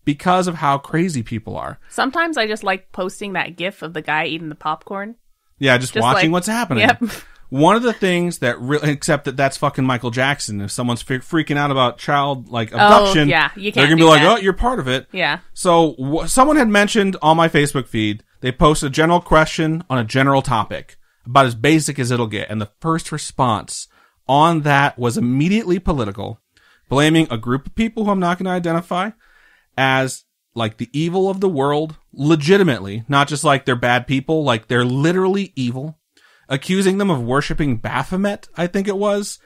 because of how crazy people are. Sometimes I just like posting that gif of the guy eating the popcorn. Yeah, just watching what's happening. Yep. One of the things that really, except that that's fucking Michael Jackson. If someone's freaking out about child, like, abduction, yeah, you can't they're going to be like, oh, you're part of it. Yeah. So someone had mentioned on my Facebook feed, they posted a general question on a general topic, about as basic as it'll get. And the first response on that was immediately political, blaming a group of people who I'm not going to identify as like the evil of the world, legitimately, not just like they're bad people, like they're literally evil, accusing them of worshiping Baphomet, I think it was.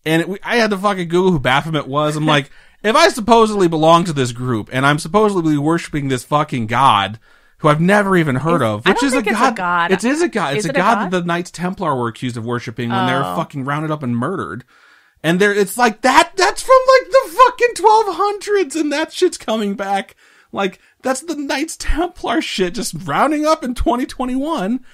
And I had to fucking Google who Baphomet was. I'm like, if I supposedly belong to this group and I'm supposedly worshiping this fucking god who I've never even heard of, which is a god. It is a god. It's a god that the Knights Templar were accused of worshiping when they were fucking rounded up and murdered. And it's like that's from like the fucking 1200s and that shit's coming back. Like, that's the Knights Templar shit just rounding up in 2021.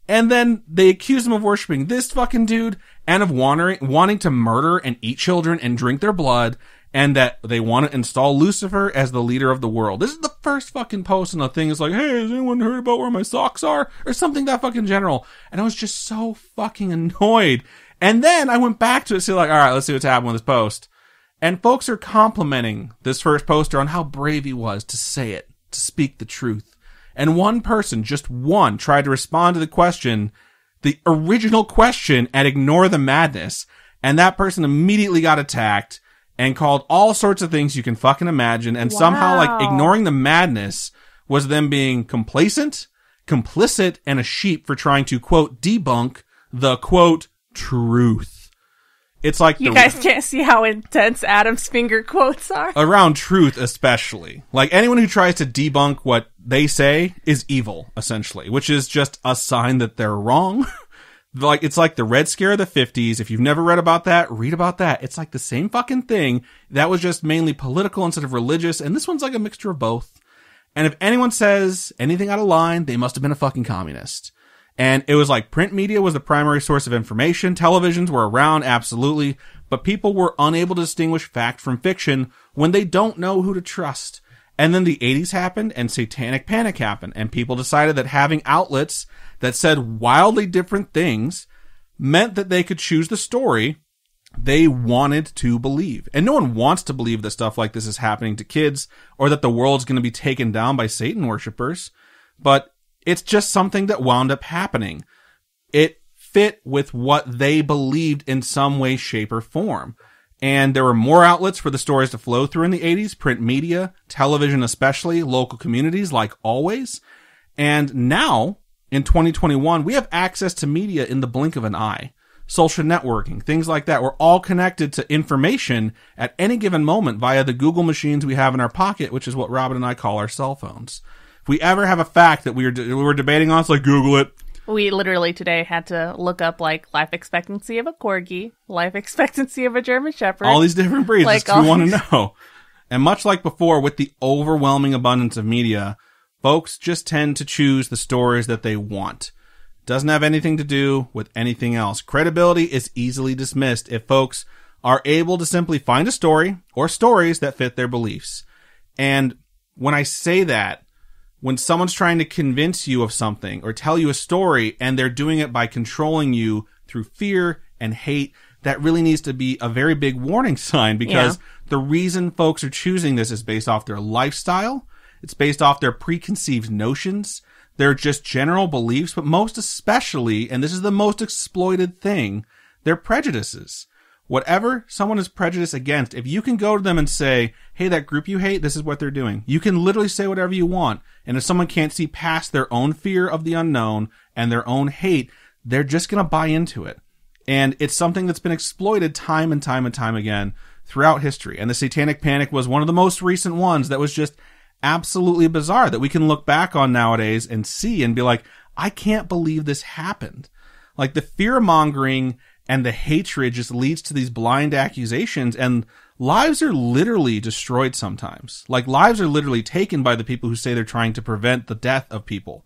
And then they accuse him of worshiping this fucking dude and of wanting to murder and eat children and drink their blood, and that they want to install Lucifer as the leader of the world. This is the first fucking post on the thing. It's like, hey, has anyone heard about where my socks are? Or something that fucking general. And I was just so fucking annoyed. And then I went back to it, so like, all right, let's see what's happening with this post. And folks are complimenting this first poster on how brave he was to say it, to speak the truth. And one person, just one, tried to respond to the question, the original question, and ignore the madness. And that person immediately got attacked and called all sorts of things you can fucking imagine. And somehow, like, ignoring the madness was them being complacent, complicit, and a sheep for trying to, quote, debunk the, quote, truth. It's like you guys can't see how intense Adam's finger quotes are. Around truth, especially. Like, anyone who tries to debunk what they say is evil, essentially, which is just a sign that they're wrong. Like, it's like the Red Scare of the 50s. If you've never read about that, read about that. It's like the same fucking thing. That was just mainly political instead of religious, and this one's like a mixture of both. And if anyone says anything out of line, they must have been a fucking communist. And it was like print media was the primary source of information. Televisions were around, absolutely. But people were unable to distinguish fact from fiction when they don't know who to trust. And then the 80s happened and Satanic Panic happened. And people decided that having outlets that said wildly different things meant that they could choose the story they wanted to believe. And no one wants to believe that stuff like this is happening to kids or that the world's going to be taken down by Satan worshipers. But it's just something that wound up happening. It fit with what they believed in some way, shape, or form. And there were more outlets for the stories to flow through in the 80s, print media, television especially, local communities like always. And now, in 2021, we have access to media in the blink of an eye. Social networking, things like that. We're all connected to information at any given moment via the Google machines we have in our pocket, which is what Robin and I call our cell phones. If we ever have a fact that we were debating on, it's like, Google it. We literally today had to look up, like, life expectancy of a Corgi, life expectancy of a German Shepherd. All these different breeds, like, we want to know. And much like before, with the overwhelming abundance of media, folks just tend to choose the stories that they want. Doesn't have anything to do with anything else. Credibility is easily dismissed if folks are able to simply find a story or stories that fit their beliefs. And when I say that, when someone's trying to convince you of something or tell you a story and they're doing it by controlling you through fear and hate, that really needs to be a very big warning sign, because the reason folks are choosing this is based off their lifestyle. It's based off their preconceived notions. They're just general beliefs, but most especially, and this is the most exploited thing, their prejudices. Whatever someone is prejudiced against, if you can go to them and say, hey, that group you hate, this is what they're doing. You can literally say whatever you want. And if someone can't see past their own fear of the unknown and their own hate, they're just going to buy into it. And it's something that's been exploited time and time and time again throughout history. And the Satanic Panic was one of the most recent ones that was just absolutely bizarre, that we can look back on nowadays and see and be like, I can't believe this happened. Like, the fear-mongering and the hatred just leads to these blind accusations, and lives are literally destroyed sometimes. Like, lives are literally taken by the people who say they're trying to prevent the death of people.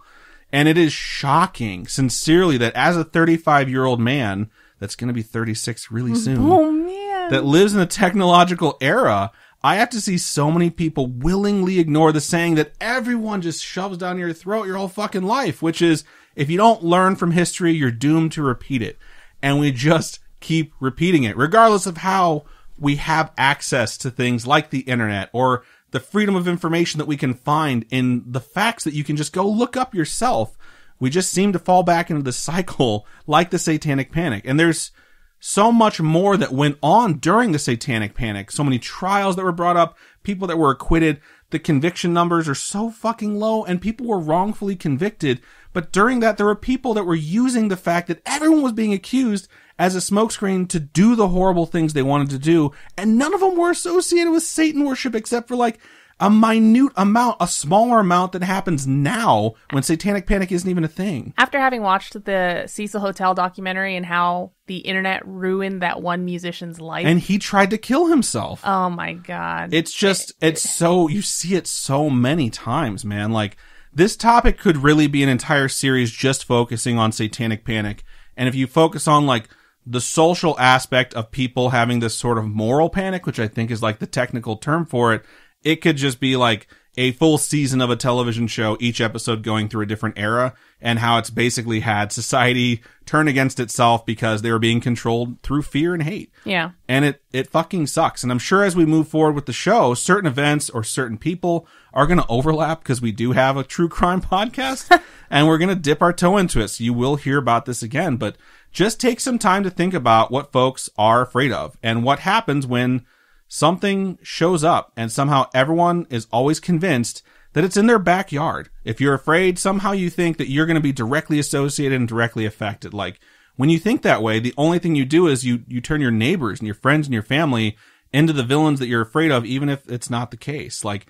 And it is shocking, sincerely, that as a 35-year-old man, that's going to be 36 really soon, that lives in a technological era, I have to see so many people willingly ignore the saying that everyone just shoves down your throat your whole fucking life, which is, if you don't learn from history, you're doomed to repeat it. And we just keep repeating it, regardless of how we have access to things like the internet or the freedom of information that we can find in the facts that you can just go look up yourself. We just seem to fall back into the cycle like the Satanic Panic. And there's so much more that went on during the Satanic Panic. So many trials that were brought up, people that were acquitted. the conviction numbers are so fucking low and people were wrongfully convicted. But during that, there were people that were using the fact that everyone was being accused as a smokescreen to do the horrible things they wanted to do. And none of them were associated with Satan worship except for like a minute amount, a smaller amount that happens now when Satanic Panic isn't even a thing. After having watched the Cecil Hotel documentary and how the internet ruined that one musician's life. And he tried to kill himself. Oh my God. It's just, it's so, you see it so many times, man. Like, this topic could really be an entire series just focusing on Satanic Panic. And if you focus on like the social aspect of people having this sort of moral panic, which I think is like the technical term for it, it could just be like a full season of a television show, each episode going through a different era, and how it's basically had society turn against itself because they were being controlled through fear and hate. Yeah. And it fucking sucks. And I'm sure as we move forward with the show, certain events or certain people are going to overlap because we do have a true crime podcast and we're going to dip our toe into it. So you will hear about this again, but just take some time to think about what folks are afraid of and what happens when something shows up and somehow everyone is always convinced that it's in their backyard. If you're afraid, somehow you think that you're going to be directly associated and directly affected. Like, when you think that way, the only thing you do is you turn your neighbors and your friends and your family into the villains that you're afraid of, even if it's not the case. Like,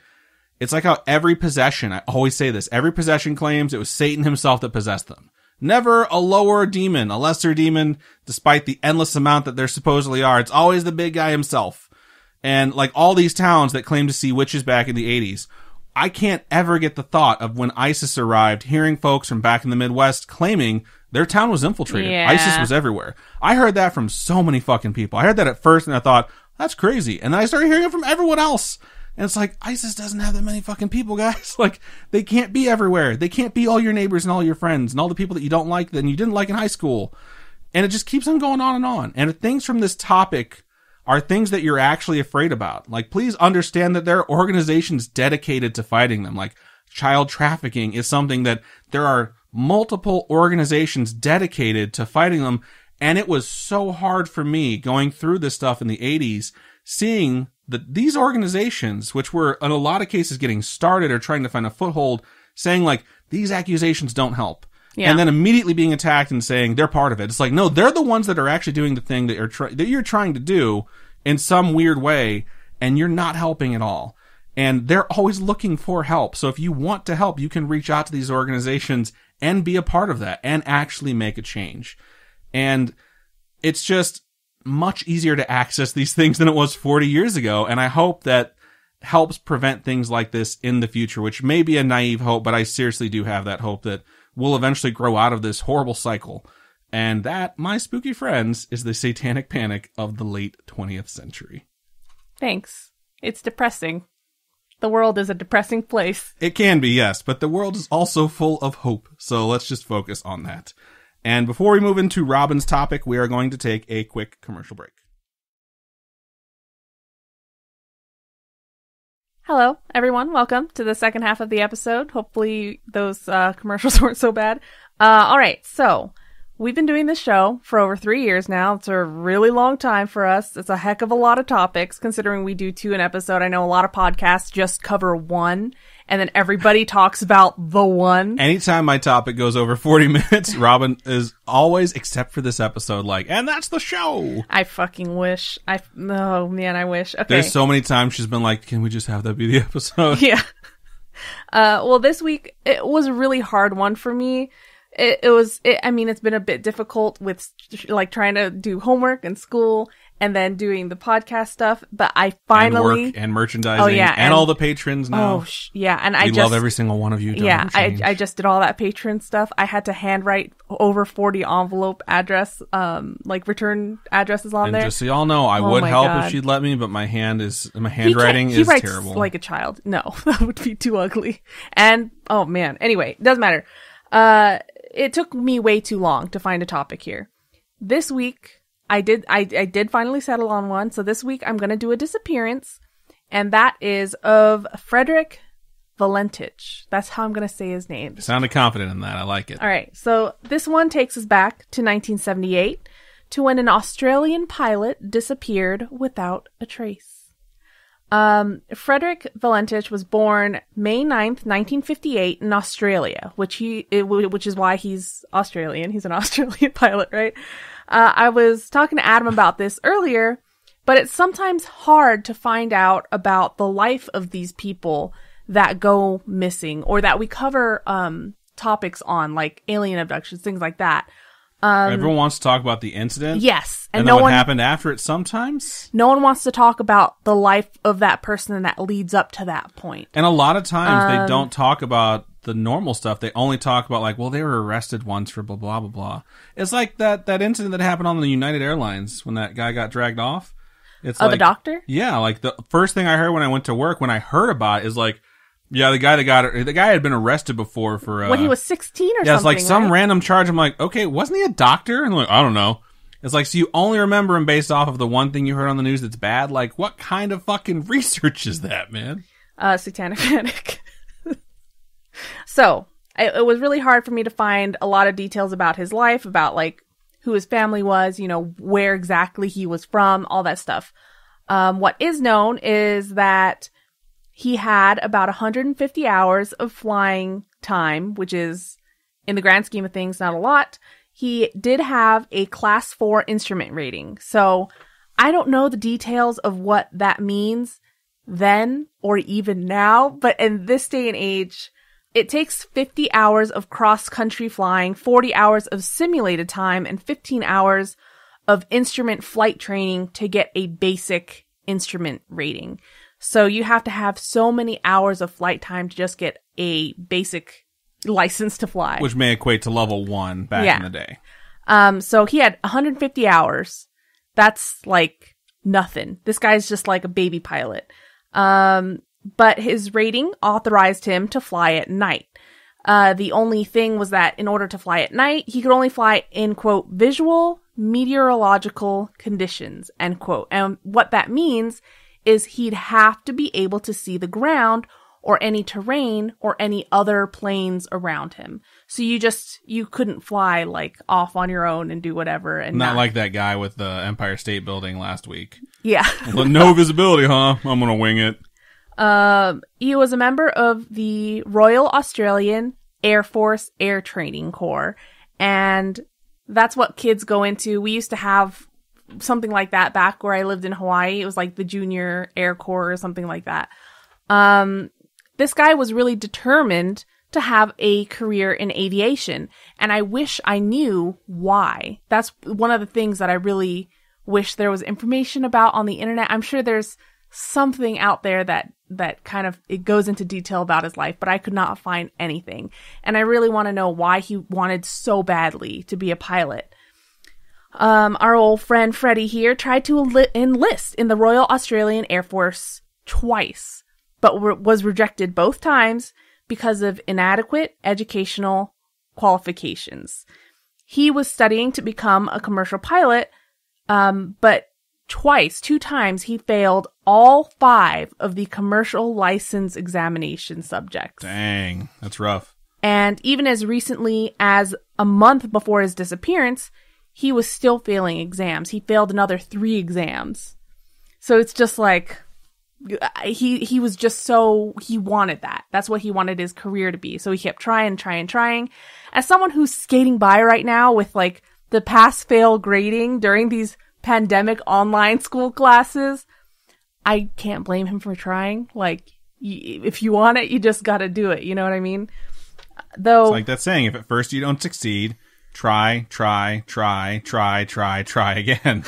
it's like how every possession, I always say this, every possession claims it was Satan himself that possessed them. Never a lower demon, a lesser demon, despite the endless amount that there supposedly are. It's always the big guy himself. And like all these towns that claim to see witches back in the 80s, I can't ever get the thought of when ISIS arrived, hearing folks from back in the Midwest claiming their town was infiltrated. Yeah. ISIS was everywhere. I heard that from so many fucking people. I heard that at first and I thought, that's crazy. And then I started hearing it from everyone else. And it's like, ISIS doesn't have that many fucking people, guys. Like, they can't be everywhere. They can't be all your neighbors and all your friends and all the people that you don't like that you didn't like in high school. And it just keeps on going on and on. And if things from this topic are things that you're actually afraid about, like, please understand that there are organizations dedicated to fighting them. Like, child trafficking is something that there are multiple organizations dedicated to fighting them. And it was so hard for me going through this stuff in the 80s, seeing that these organizations, which were in a lot of cases getting started or trying to find a foothold, saying like, these accusations don't help. Yeah. And then immediately being attacked and saying they're part of it. It's like, no, they're the ones that are actually doing the thing that you're trying to do in some weird way, and you're not helping at all. And they're always looking for help. So if you want to help, you can reach out to these organizations and be a part of that and actually make a change. And it's just much easier to access these things than it was 40 years ago. And I hope that helps prevent things like this in the future, which may be a naive hope, but I seriously do have that hope that we'll eventually grow out of this horrible cycle. And that, my spooky friends, is the Satanic Panic of the late 20th century. Thanks. It's depressing. The world is a depressing place. It can be, yes, but the world is also full of hope. So let's just focus on that. And before we move into Robin's topic, we are going to take a quick commercial break. Hello, everyone. Welcome to the second half of the episode. Hopefully those commercials weren't so bad. All right, so we've been doing this show for over 3 years now. It's a really long time for us. It's a heck of a lot of topics, considering we do 2 an episode. I know a lot of podcasts just cover 1, and then everybody talks about the one. Anytime my topic goes over 40 minutes, Robin is always, except for this episode, like, and that's the show. I fucking wish. Oh, man, I wish. Okay. There's so many times she's been like, can we just have that be the episode? Yeah. Well, this week, it was a really hard one for me. I mean, it's been a bit difficult with like trying to do homework and school and then doing the podcast stuff, but I finally... And work and merchandising and all the patrons now. And we love every single one of you. I just did all that patron stuff. I had to handwrite over 40 envelope address, like return addresses on there. And just so y'all know, I would help if she'd let me, but my handwriting is writes terrible. Like a child. No, that would be too ugly. And, oh man, anyway, doesn't matter. It took me way too long to find a topic here. This week, I did finally settle on one. So this week I'm going to do a disappearance, and that is of Frederick Valentich. That's how I'm going to say his name. You sounded confident in that. I like it. All right. So this one takes us back to 1978 to when an Australian pilot disappeared without a trace. Frederick Valentich was born May 9th, 1958 in Australia, which is why he's Australian. He's an Australian pilot, right? I was talking to Adam about this earlier, but it's sometimes hard to find out about the life of these people that go missing or that we cover, topics on, like alien abductions, things like that. Everyone wants to talk about the incident. Yes. And then what happened after it sometimes. No one wants to talk about the life of that person that leads up to that point. And a lot of times they don't talk about the normal stuff. They only talk about like, well, they were arrested once for blah, blah, blah, blah. It's like that incident that happened on the United Airlines when that guy got dragged off. It's the doctor? Yeah. Like the first thing I heard when I went to work, when I heard about it, is like, yeah, the guy had been arrested before for when he was 16 or something. Yeah, it's like some right? random charge. I'm like, okay, wasn't he a doctor? And I'm like, I don't know. It's like, so you only remember him based off of the one thing you heard on the news that's bad? Like, what kind of fucking research is that, man? Satanic Panic. So, it was really hard for me to find a lot of details about his life, about like who his family was, where exactly he was from, all that stuff. What is known is that he had about 150 hours of flying time, which is, in the grand scheme of things, not a lot. He did have a Class 4 instrument rating. So I don't know the details of what that means then or even now, but in this day and age, it takes 50 hours of cross-country flying, 40 hours of simulated time, and 15 hours of instrument flight training to get a basic instrument rating. So you have to have so many hours of flight time to just get a basic license to fly. Which may equate to level 1 back in the day. So he had 150 hours. That's like nothing. This guy's just like a baby pilot. But his rating authorized him to fly at night. The only thing was that in order to fly at night, he could only fly in, quote, visual meteorological conditions, end quote. And what that means is he'd have to be able to see the ground or any terrain or any other planes around him. So you couldn't fly like off on your own and do whatever. And not like that guy with the Empire State Building last week. Yeah. No visibility, huh? I'm gonna wing it. He was a member of the Royal Australian Air Force Air Training Corps. And that's what kids go into. We used to have something like that back where I lived in Hawaii. It was like the Junior Air Corps or something like that. This guy was really determined to have a career in aviation, and I wish I knew why. That's one of the things that I really wish there was information about on the internet. I'm sure there's something out there that kind of, it goes into detail about his life, but I could not find anything. And I really want to know why he wanted so badly to be a pilot. Our old friend Freddie here tried to enlist in the Royal Australian Air Force twice, but was rejected both times because of inadequate educational qualifications. He was studying to become a commercial pilot, but two times, he failed all 5 of the commercial license examination subjects. Dang, that's rough. And even as recently as a month before his disappearance, he was still failing exams. He failed another 3 exams. So it's just like, he was just so, he wanted that. That's what he wanted his career to be. So he kept trying. As someone who's skating by right now with like the pass-fail grading during these pandemic online school classes, I can't blame him for trying. Like, if you want it, you just gotta do it. You know what I mean? Though, it's like that saying, if at first you don't succeed, try again.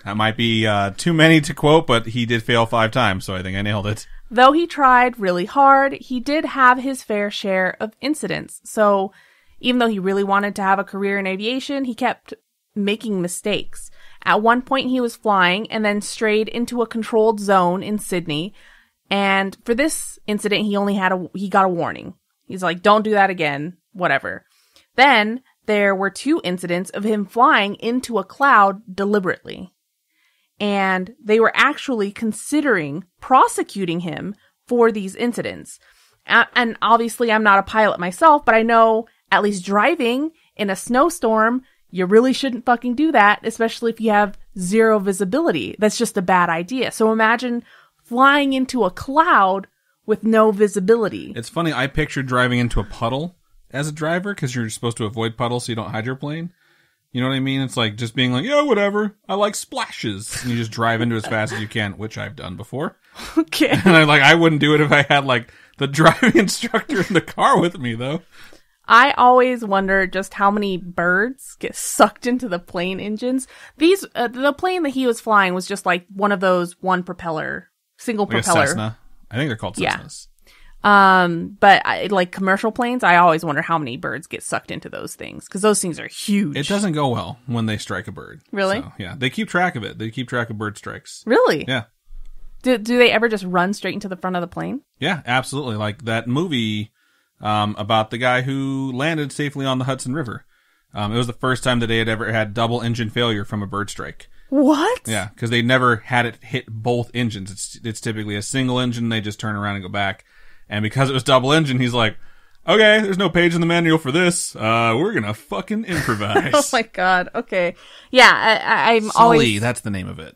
That might be too many to quote, but he did fail 5 times, so I think I nailed it. Though he tried really hard, he did have his fair share of incidents. So even though he really wanted to have a career in aviation, he kept making mistakes. At one point, he was flying and then strayed into a controlled zone in Sydney. And for this incident, he got a warning. He's like, don't do that again, whatever. Then there were 2 incidents of him flying into a cloud deliberately. And they were actually considering prosecuting him for these incidents. And obviously, I'm not a pilot myself, but I know at least driving in a snowstorm, you really shouldn't fucking do that, especially if you have 0 visibility. That's just a bad idea. So imagine flying into a cloud with no visibility. It's funny, I pictured driving into a puddle as a driver, because you're supposed to avoid puddles so you don't hydroplane. You know what I mean? It's like just being like, yeah, whatever. I like splashes. And you just drive into it as fast as you can, which I've done before. Okay. And I wouldn't do it if I had like the driving instructor in the car with me, though. I always wonder just how many birds get sucked into the plane engines. The plane that he was flying was just like one of those single like propeller. A Cessna. I think they're called Cessnas. But like commercial planes, I always wonder how many birds get sucked into those things, because those things are huge. It doesn't go well when they strike a bird. Really? So, yeah. They keep track of it. They keep track of bird strikes. Really? Yeah. Do they ever just run straight into the front of the plane? Yeah, absolutely. Like that movie about the guy who landed safely on the Hudson River. It was the first time that they had ever had double engine failure from a bird strike. What? Yeah, because they never had it hit both engines. It's typically a single engine. They just turn around and go back. And because it was double engine, he's like, okay, there's no page in the manual for this. We're going to fucking improvise. Oh my God. Okay. Yeah. I'm Sully, always, that's the name of it.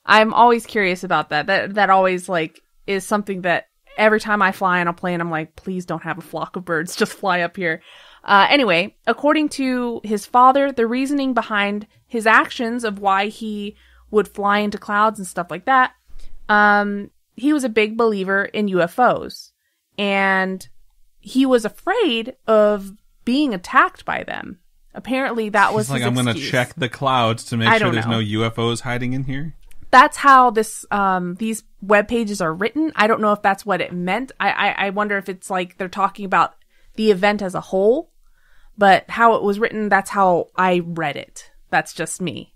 I'm always curious about that. That always like is something that every time I fly on a plane, I'm like, please don't have a flock of birds just fly up here. Anyway, according to his father, the reasoning behind his actions of why he would fly into clouds and stuff like that, he was a big believer in UFOs. And he was afraid of being attacked by them. Apparently, that was his I'm going to excuse. check the clouds to make sure there's no UFOs hiding in here. That's how these web pages are written. I don't know if that's what it meant. I wonder if it's like they're talking about the event as a whole. But how it was written, that's how I read it. That's just me.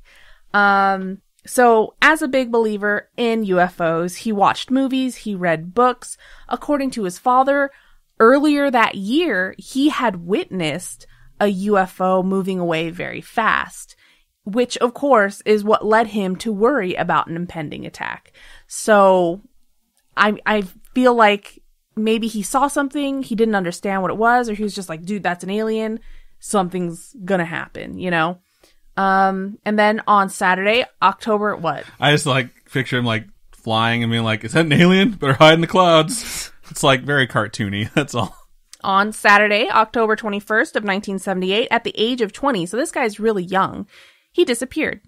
So, as a big believer in UFOs, he watched movies, he read books. According to his father, earlier that year, he had witnessed a UFO moving away very fast, which, of course, is what led him to worry about an impending attack. So, I feel like maybe he saw something, he didn't understand what it was, or he was just like, dude, that's an alien, something's gonna happen, you know? And then on Saturday, October, what? I just picture him flying and being like, is that an alien? Better hide in the clouds. It's very cartoony. That's all. On Saturday, October 21st of 1978, at the age of 20, so this guy's really young, he disappeared.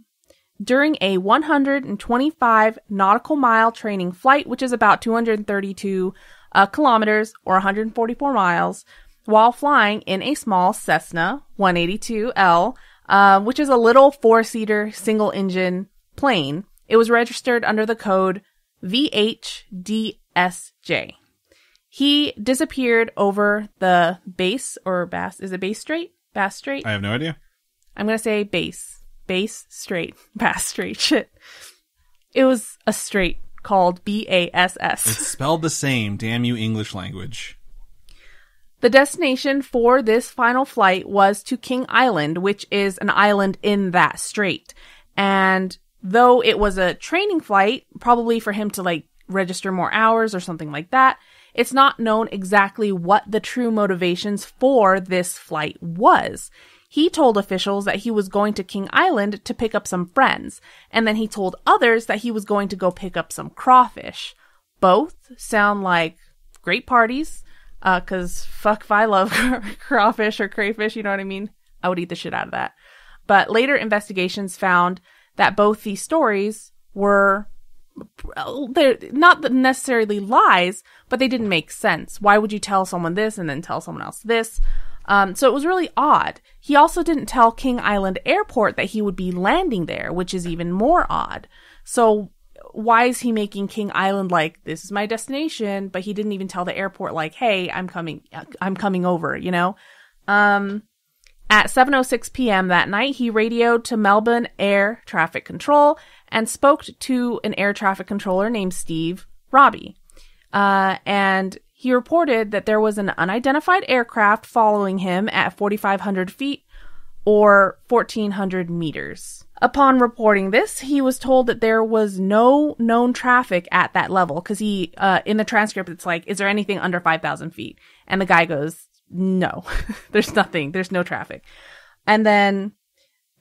During a 125 nautical mile training flight, which is about 232 kilometers or 144 miles, while flying in a small Cessna 182L, which is a little four-seater single-engine plane. It was registered under the code VHDSJ. He disappeared over the Bass is it Bass Strait? Bass Strait? I have no idea. I'm going to say Bass Strait. Bass Strait. Shit. It was a strait called BASS. It's spelled the same. Damn you, English language. The destination for this final flight was to King Island, which is an island in that strait. And though it was a training flight, probably for him to register more hours or something like that, it's not known exactly what the true motivations for this flight was. He told officials that he was going to King Island to pick up some friends, and then he told others that he was going to go pick up some crawfish. Both sound like great parties. Cause fuck if I love crawfish or crayfish, you know what I mean? I would eat the shit out of that. But later investigations found that both these stories were, they're not necessarily lies, but they didn't make sense. Why would you tell someone this and then tell someone else this? So it was really odd. He also didn't tell King Island Airport that he would be landing there, which is even more odd. So why is he making King Island this is my destination, but he didn't even tell the airport hey, I'm coming over, you know? At 7:06 p.m. that night, he radioed to Melbourne Air Traffic Control and spoke to an air traffic controller named Steve Robbie. And he reported that there was an unidentified aircraft following him at 4,500 feet or 1,400 meters. Upon reporting this, he was told that there was no known traffic at that level, because he, in the transcript, it's is there anything under 5,000 feet? And the guy goes, no, there's nothing, there's no traffic. And then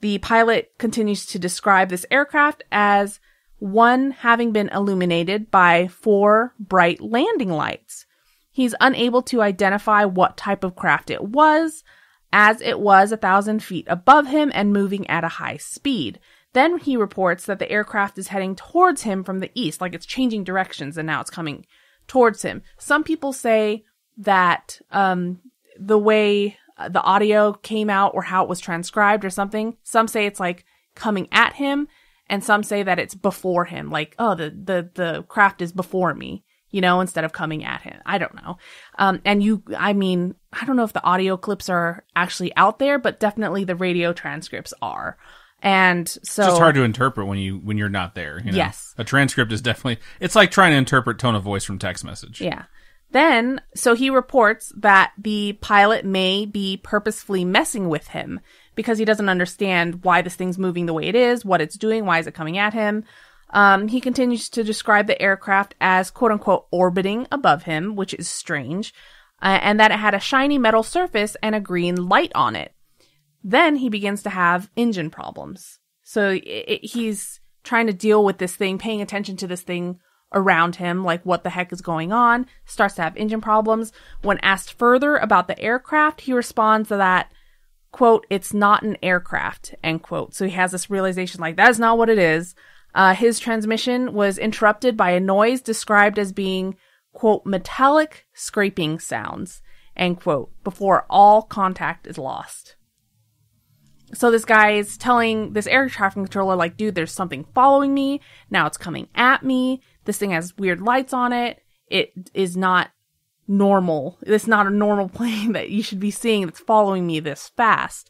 the pilot continues to describe this aircraft as one having been illuminated by 4 bright landing lights. He's unable to identify what type of craft it was, as it was 1,000 feet above him and moving at a high speed. Then he reports that the aircraft is heading towards him from the east, like it's changing directions and now it's coming towards him. Some people say that the way the audio came out or how it was transcribed or something, some say it's like coming at him, and some say that it's before him, like, oh, the craft is before me, you know, instead of coming at him. I don't know. I don't know if the audio clips are actually out there, but definitely the radio transcripts are. And so it's just hard to interpret when you're not there. You know? Yes. A transcript is definitely, it's like trying to interpret tone of voice from text message. Yeah. Then, so he reports that the pilot may be purposefully messing with him because he doesn't understand why this thing's moving the way it is, what it's doing, why is it coming at him. He continues to describe the aircraft as quote-unquote orbiting above him, which is strange, and that it had a shiny metal surface and a green light on it. Then he begins to have engine problems. So he's trying to deal with this thing, paying attention to this thing around him, like what the heck is going on, starts to have engine problems. When asked further about the aircraft, he responds that, quote, "It's not an aircraft," end quote. So he has this realization like, that's not what it is. His transmission was interrupted by a noise described as being, quote, "metallic scraping sounds," end quote, before all contact is lost. So this guy is telling this air traffic controller, like, dude, there's something following me. Now it's coming at me. This thing has weird lights on it. It is not normal. It's not a normal plane that you should be seeing that's following me this fast.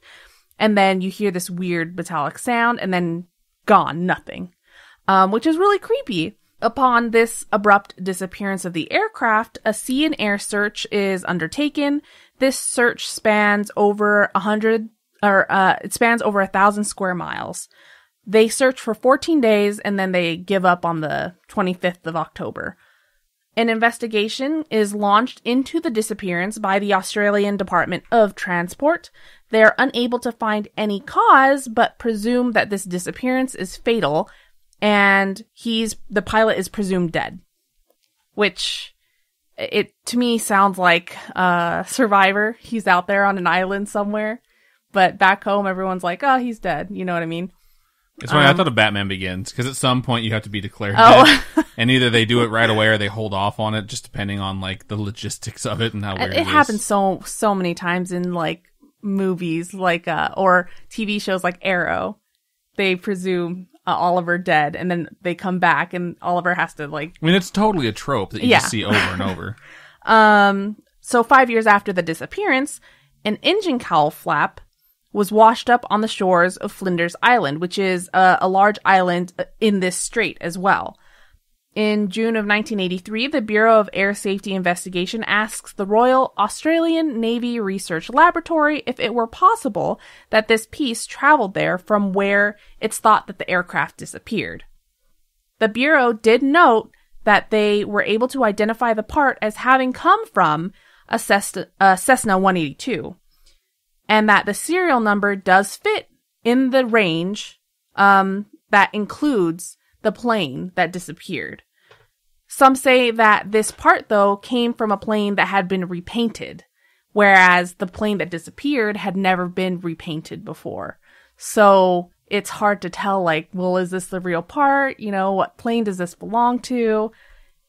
And then you hear this weird metallic sound and then gone, nothing. Which is really creepy. Upon this abrupt disappearance of the aircraft, a sea and air search is undertaken. This search spans over 1,000 square miles. They search for 14 days and then they give up on the 25th of October. An investigation is launched into the disappearance by the Australian Department of Transport. They are unable to find any cause, but presume that this disappearance is fatal, and the pilot is presumed dead. Which, it to me sounds like Survivor. He's out there on an island somewhere, but back home everyone's like, oh, he's dead. You know what I mean? It's funny, I thought of Batman Begins, because at some point you have to be declared dead, and either they do it right away or they hold off on it, just depending on, like, the logistics of it and how weird it is. It happens so many times in, like, movies, like, or TV shows like Arrow. They presume Oliver dead, and then they come back, and Oliver has to, like... I mean, it's totally a trope that you just see over and over. So 5 years after the disappearance, an engine cowl flap was washed up on the shores of Flinders Island, which is a large island in this strait as well. In June of 1983, the Bureau of Air Safety Investigation asks the Royal Australian Navy Research Laboratory if it were possible that this piece traveled there from where it's thought that the aircraft disappeared. The Bureau did note that they were able to identify the part as having come from a Cessna 182. And that the serial number does fit in the range that includes the plane that disappeared. Some say that this part, though, came from a plane that had been repainted, whereas the plane that disappeared had never been repainted before. So it's hard to tell, like, well, is this the real part? You know, what plane does this belong to?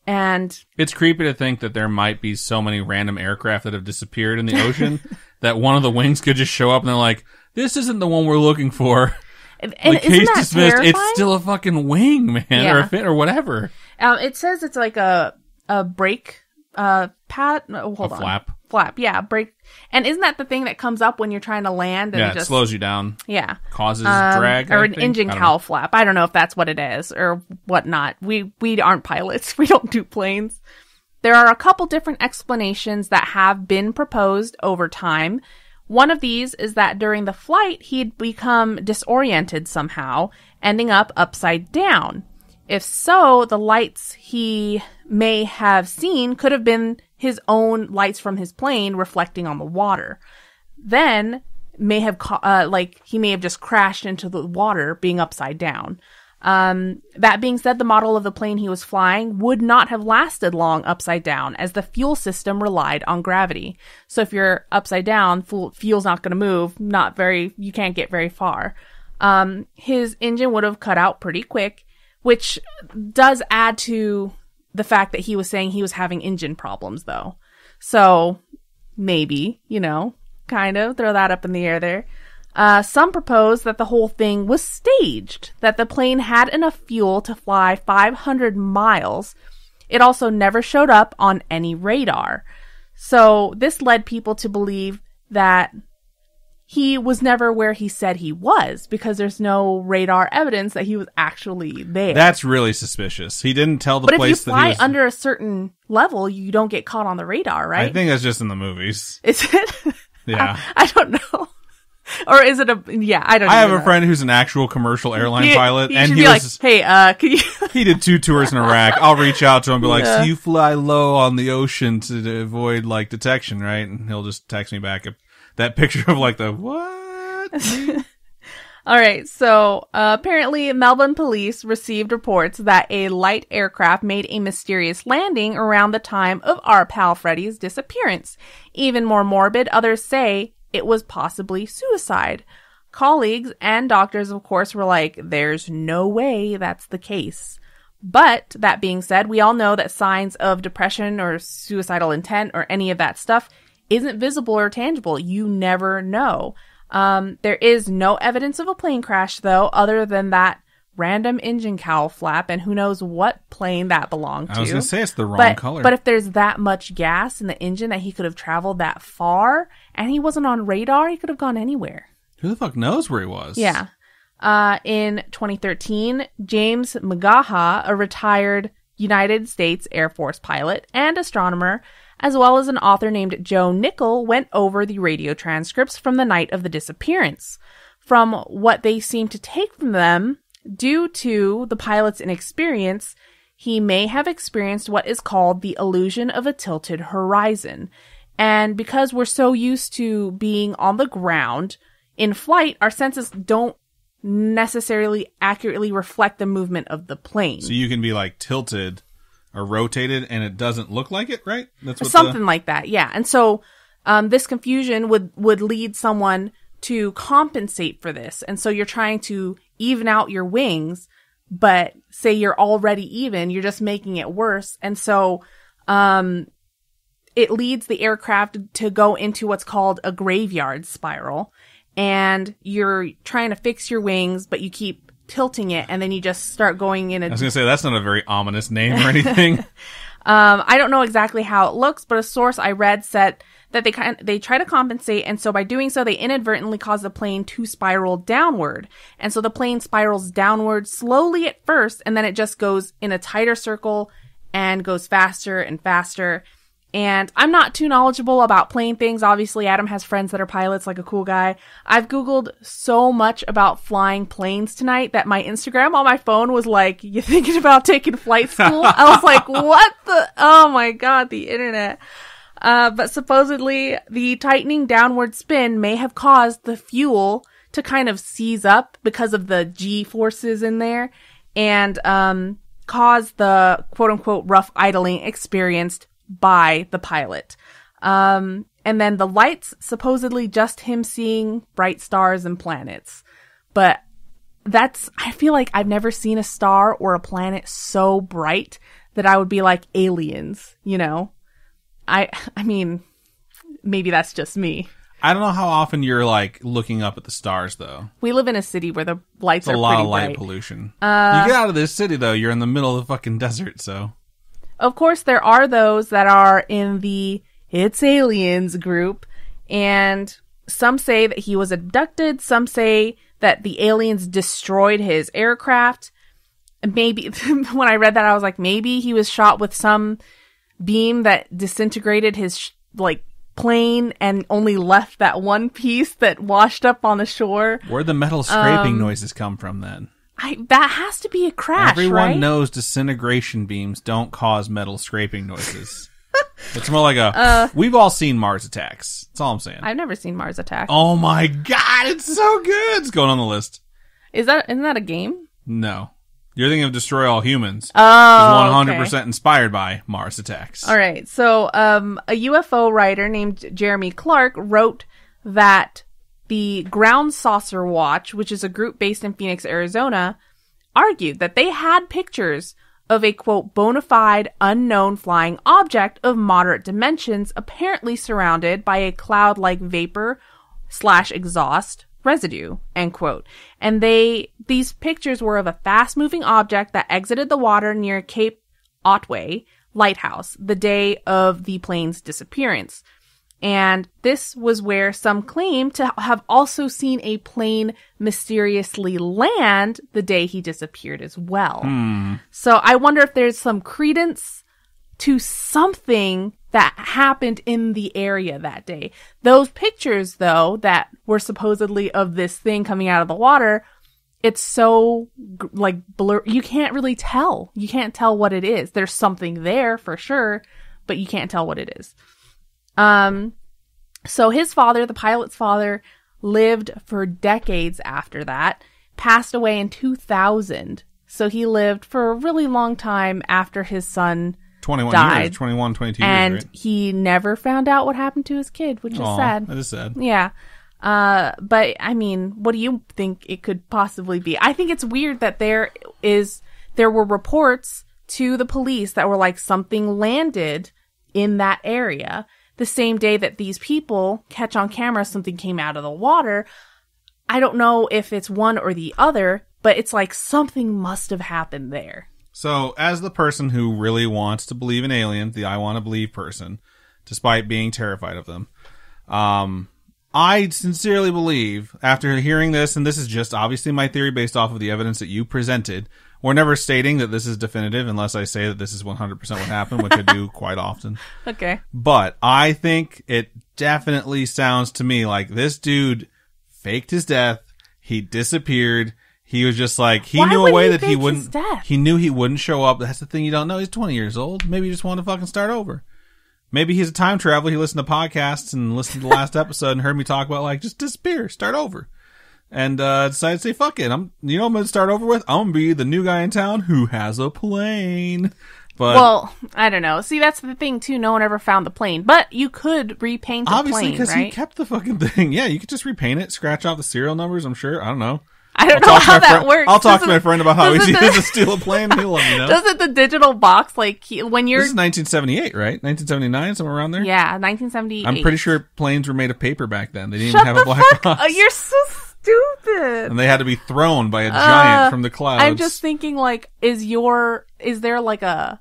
And it's creepy to think that there might be so many random aircraft that have disappeared in the ocean that one of the wings could just show up and they're like, this isn't the one we're looking for. And like, isn't case that dismissed. terrifying? It's still a fucking wing, man, or a fin or whatever. It says it's like a brake pad. No, hold on. Flap. Yeah, brake. And isn't that the thing that comes up when you're trying to land? And it slows you down. Yeah. Causes drag. Or an engine cowl flap. I don't know if that's what it is or whatnot. We aren't pilots. We don't do planes. There are a couple different explanations that have been proposed over time. One of these is that during the flight, he'd become disoriented somehow, ending up upside down. If so, the lights he may have seen could have been his own lights from his plane reflecting on the water. Then, he may have just crashed into the water being upside down. That being said, the model of the plane he was flying would not have lasted long upside down, as the fuel system relied on gravity. So if you're upside down, fuel's not going to move, you can't get very far. His engine would have cut out pretty quick, which does add to the fact that he was saying he was having engine problems, though. So maybe, kind of throw that up in the air there. Some propose that the whole thing was staged, that the plane had enough fuel to fly 500 miles. It also never showed up on any radar. So this led people to believe that he was never where he said he was, because there's no radar evidence that he was actually there. That's really suspicious. He didn't tell the place that he was... But if you fly under a certain level, you don't get caught on the radar, right? I think that's just in the movies. Is it? Yeah. I don't know. Or is it I don't know. I have a friend who's an actual commercial airline pilot, and he was like, hey, can you... He did 2 tours in Iraq. I'll reach out to him and be like, so you fly low on the ocean to avoid, detection, right? And he'll just text me back that picture of, the, what? All right, so apparently Melbourne police received reports that a light aircraft made a mysterious landing around the time of our pal Freddy's disappearance. Even more morbid, others say it was possibly suicide. Colleagues and doctors, of course, were like, there's no way that's the case. But that being said, we all know that signs of depression or suicidal intent or any of that stuff isn't visible or tangible. You never know. There is no evidence of a plane crash, though, other than that random engine cowl flap, and who knows what plane that belonged to. I was going to say it's the wrong color. But if there's that much gas in the engine that he could have traveled that far, and he wasn't on radar, he could have gone anywhere. Who the fuck knows where he was? Yeah. In 2013, James McGaha, a retired United States Air Force pilot and astronomer, as well as an author named Joe Nickel, went over the radio transcripts from the night of the disappearance. From what they seem to take from them, due to the pilot's inexperience, he may have experienced what is called the illusion of a tilted horizon. And because we're so used to being on the ground, in flight, our senses don't necessarily accurately reflect the movement of the plane. So you can be tilted or rotated and it doesn't look like it, right? That's what something like that, yeah. And so this confusion would lead someone to compensate for this. And so you're trying to even out your wings, but say you're already even, you're just making it worse. And so it leads the aircraft to go into what's called a graveyard spiral. And you're trying to fix your wings, but you keep tilting it, and then you just start going in I was going to say, that's not a very ominous name or anything. I don't know exactly how it looks, but a source I read said that they try to compensate, and so by doing so, they inadvertently cause the plane to spiral downward. And so the plane spirals downward slowly at first, and then it just goes in a tighter circle and goes faster and faster. And I'm not too knowledgeable about plane things. Obviously, Adam has friends that are pilots, like a cool guy. I've Googled so much about flying planes tonight that my Instagram on my phone was like, you thinking about taking flight school? I was like, what the? Oh my God, the internet. But supposedly, the tightening downward spin may have caused the fuel to kind of seize up because of the G forces in there, and cause the quote-unquote rough idling experienced by the pilot. And then the lights, supposedly just him seeing bright stars and planets. But I feel like I've never seen a star or a planet so bright that I would be like aliens, I mean, maybe that's just me. I don't know how often you're looking up at the stars, though. We live in a city where the lights are pretty bright. It's a lot of light pollution. You get out of this city, though, you're in the middle of the fucking desert, so... Of course, there are those that are in the It's Aliens group, and some say that he was abducted, some say that the aliens destroyed his aircraft. Maybe, when I read that, I was like, maybe he was shot with some beam that disintegrated his, plane and only left that one piece that washed up on the shore. Where'd the metal scraping noises come from, then? That has to be a crash, Everyone knows disintegration beams don't cause metal scraping noises. It's more like we've all seen Mars Attacks. That's all I'm saying. I've never seen Mars Attacks. Oh my God, it's so good. It's going on the list. Isn't that a game? No. You're thinking of Destroy All Humans. Oh, It's 100% inspired by Mars Attacks. All right. So, a UFO writer named Jeremy Clark wrote that the Ground Saucer Watch, which is a group based in Phoenix, Arizona, argued that they had pictures of a, quote, bona fide unknown flying object of moderate dimensions, apparently surrounded by a cloud-like vapor/exhaust residue, end quote. And these pictures were of a fast-moving object that exited the water near Cape Otway Lighthouse the day of the plane's disappearance. And this was where some claim to have also seen a plane mysteriously land the day he disappeared as well. So I wonder if there's some credence to something that happened in the area that day. Those pictures, though, that were supposedly of this thing coming out of the water, it's so, like, blur. You can't really tell. You can't tell what it is. There's something there for sure, but you can't tell what it is. So his father, the pilot's father, lived for decades after that, passed away in 2000. So he lived for a really long time after his son 21 died. years, 21, 22 and years, right? he never found out what happened to his kid, which is sad. That is sad. Yeah. But I mean, what do you think it could possibly be? I think it's weird that there were reports to the police that were like something landed in that area the same day that these people catch on camera something came out of the water. I don't know if it's one or the other, but it's like something must have happened there. So, as the person who really wants to believe in aliens, the I want to believe person, despite being terrified of them, I sincerely believe, after hearing this, and this is just obviously my theory based off of the evidence that you presented, we're never stating that this is definitive unless I say that this is 100% what happened, which I do quite often. Okay. But I think it definitely sounds to me like this dude faked his death. He disappeared. He was just like, he knew a way that he wouldn't, he knew he wouldn't show up. That's the thing you don't know. He's 20 years old. Maybe he just wanted to fucking start over. Maybe he's a time traveler. He listened to podcasts and listened to the last episode and heard me talk about like, just disappear, start over. And, decided to say, fuck it. I'm going to start over with? I'm going to be the new guy in town who has a plane. But well, I don't know. See, that's the thing too. No one ever found the plane, but you could repaint the plane, obviously, because right? he kept the fucking thing. Yeah, you could just repaint it, scratch off the serial numbers. I'm sure. I don't know. I don't know how that works. I'll talk to my friend about how easy it is to steal a plane. He'll let me know. Doesn't the digital box, like, when you're... This is 1978, right? 1979, somewhere around there? Yeah, 1978. I'm pretty sure planes were made of paper back then. They didn't even have a black box. Oh, you're so stupid. And they had to be thrown by a giant from the clouds. I'm just thinking, like, is there, like, a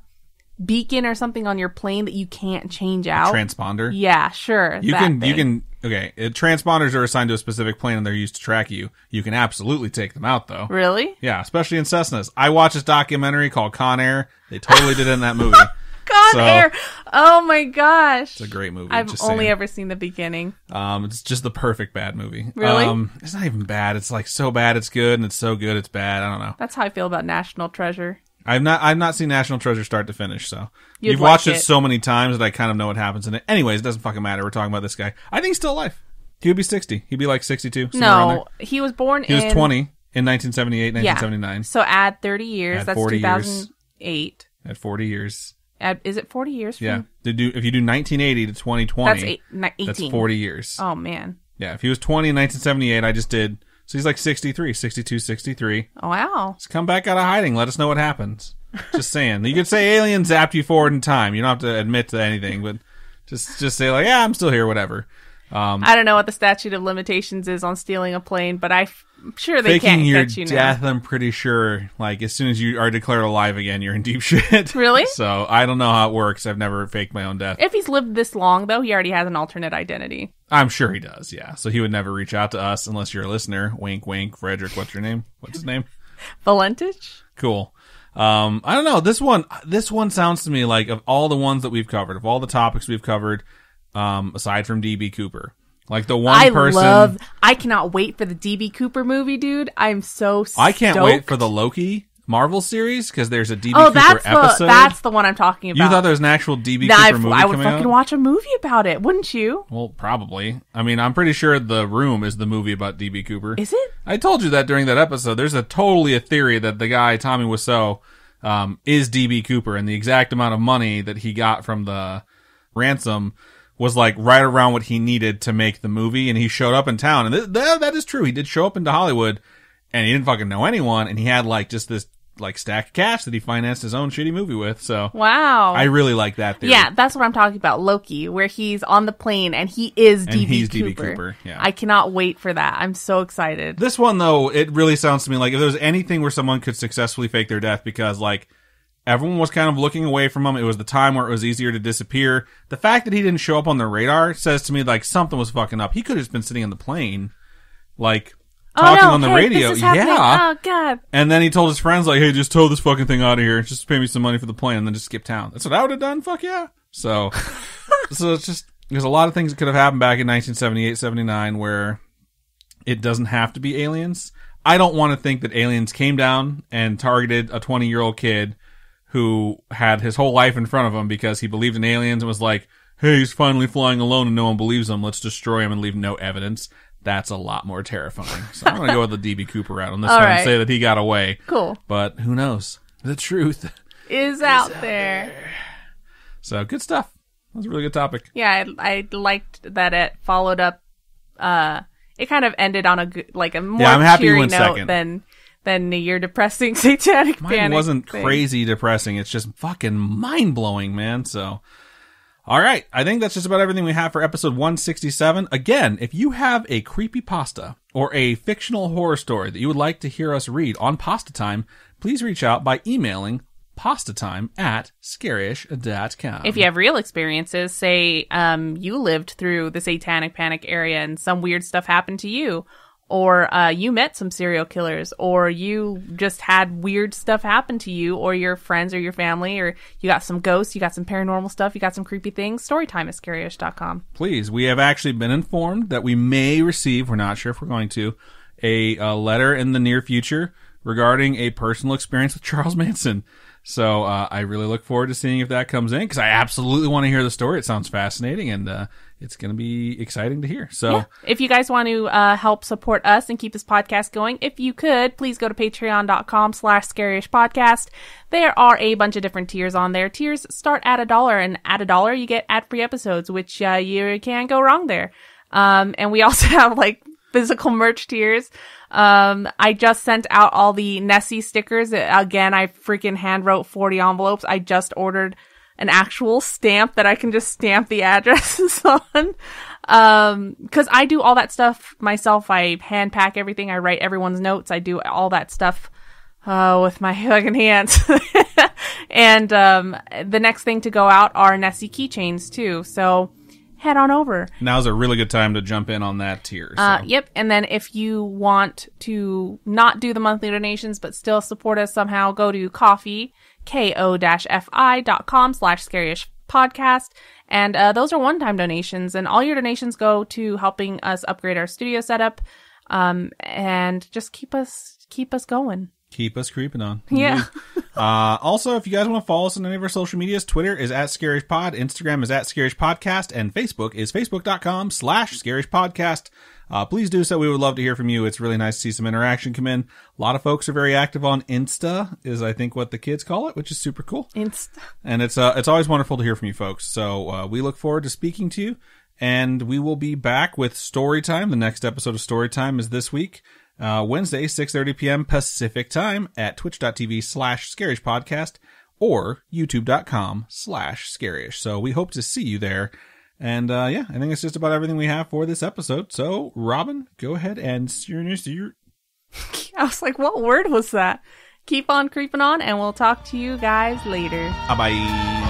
beacon or something on your plane that you can't change out? Transponder? Yeah, sure. You can, okay, transponders are assigned to a specific plane and they're used to track you. You can absolutely take them out, though. Really? Yeah, especially in Cessnas. I watched this documentary called Con Air. They totally did it in that movie. Con Air! Oh my gosh. It's a great movie. I've only ever seen the beginning. It's just the perfect bad movie. Really? It's not even bad. It's like so bad it's good, and it's so good it's bad. I don't know. That's how I feel about National Treasure. I've not seen National Treasure start to finish, so you've like watched it so many times that I kind of know what happens in it. Anyways, it doesn't fucking matter. We're talking about this guy. I think he's still alive. He would be 60. He'd be like 62. No, he was born He was 20 in 1978, 1979. Yeah. So add 30 years. Add that's 40 2008. At 40 years. Is it 40 years? Yeah. If you do 1980 to 2020, that's 18. That's 40 years. Oh, man. Yeah, if he was 20 in 1978, I just did. So he's like 63, 62, 63. Oh, wow. Just come back out of hiding. Let us know what happens. Just saying. You could say aliens zapped you forward in time. You don't have to admit to anything, but just say like, yeah, I'm still here, whatever. I don't know what the statute of limitations is on stealing a plane, but I'm sure they can't catch you now. Faking your death, I'm pretty sure, like, as soon as you are declared alive again, you're in deep shit. Really? So, I don't know how it works. I've never faked my own death. If he's lived this long, though, he already has an alternate identity. I'm sure he does, yeah. So, he would never reach out to us unless you're a listener. Wink, wink. Frederick, what's your name? What's his name? Valentich? Cool. I don't know. This one sounds to me like, of all the ones that we've covered, of all the topics we've covered, aside from DB Cooper, like the one person I cannot wait for the DB Cooper movie, dude. I'm so stoked. I can't wait for the Loki Marvel series? Because there's a DB Cooper episode. That's the one I'm talking about. You thought there was an actual DB Cooper movie I would coming fucking out? watch a movie about it, wouldn't you? Well, probably. I mean, I'm pretty sure The Room is the movie about DB Cooper. Is it? I told you that during that episode. There's a theory that the guy, Tommy Wiseau, is DB Cooper, and the exact amount of money that he got from the ransom was like right around what he needed to make the movie, and he showed up in town. And that is true. He did show up into Hollywood, and he didn't fucking know anyone, and he had like just this like stack of cash that he financed his own shitty movie with. So wow, I really like that theory. Yeah, that's what I'm talking about. Loki, where he's on the plane and he is DB Cooper. Yeah. I cannot wait for that. I'm so excited. This one though, it really sounds to me like if there was anything where someone could successfully fake their death, because like everyone was kind of looking away from him. It was the time where it was easier to disappear. The fact that he didn't show up on the radar says to me like something was fucking up. He could have just been sitting in the plane, like talking on the radio. Yeah. Oh, God. And then he told his friends, like, hey, just tow this fucking thing out of here. Just pay me some money for the plane, and then just skip town. That's what I would have done. Fuck yeah. So it's just, there's a lot of things that could have happened back in 1978, 79 where it doesn't have to be aliens. I don't want to think that aliens came down and targeted a 20-year-old kid who had his whole life in front of him because he believed in aliens and was like, hey, he's finally flying alone and no one believes him. Let's destroy him and leave no evidence. That's a lot more terrifying. So I'm going to go with the DB Cooper route on this one and say that he got away. Cool. But who knows? The truth is out there. So good stuff. That was a really good topic. Yeah, I liked that it followed up. It kind of ended on a more cheery note than your depressing Satanic Panic. Mine wasn't crazy depressing. It's just fucking mind-blowing, man. So, all right. I think that's just about everything we have for episode 167. Again, if you have a creepypasta or a fictional horror story that you would like to hear us read on Pasta Time, please reach out by emailing pastatime@scaryish.com. If you have real experiences, say you lived through the Satanic Panic area and some weird stuff happened to you, or you met some serial killers, or you just had weird stuff happen to you, or your friends or your family, or you got some ghosts, you got some paranormal stuff, you got some creepy things, storytime@scaryish.com. Please, we have actually been informed that we may receive, we're not sure if we're going to, a letter in the near future regarding a personal experience with Charles Manson. So I really look forward to seeing if that comes in, because I absolutely want to hear the story. It sounds fascinating, and it's going to be exciting to hear. So, if you guys want to help support us and keep this podcast going, if you could, please go to patreon.com/Scaryish podcast. There are a bunch of different tiers on there. Tiers start at $1, and at $1 you get ad-free episodes, which you can't go wrong there. And we also have like physical merch tiers. I just sent out all the Nessie stickers. Again, I freaking hand wrote 40 envelopes. I just ordered an actual stamp that I can just stamp the addresses on. Cause I do all that stuff myself. I hand pack everything. I write everyone's notes. I do all that stuff, with my fucking hands. And, the next thing to go out are Nessie keychains too. So head on over. Now's a really good time to jump in on that tier. So. Yep. And then if you want to not do the monthly donations, but still support us somehow, go to ko-fi.com/Scaryish podcast. And those are one-time donations, and all your donations go to helping us upgrade our studio setup, and just keep us going. Keep us creeping on. Yeah. Also, if you guys want to follow us on any of our social medias, Twitter is @ScarishPod, Instagram is @ScarishPodcast, and Facebook is facebook.com/ScarishPodcast. Please do so. We would love to hear from you. It's really nice to see some interaction come in. A lot of folks are very active on Insta, is I think what the kids call it, which is super cool. Insta. And it's always wonderful to hear from you folks. So we look forward to speaking to you, and we will be back with Storytime. The next episode of Storytime is this week. Wednesday, 6:30 p.m. Pacific time at twitch.tv/Scaryish podcast or youtube.com/Scaryish. So we hope to see you there. And, I think it's just about everything we have for this episode. So, Robin, go ahead and I was like, what word was that? Keep on creeping on, and we'll talk to you guys later. Bye-bye.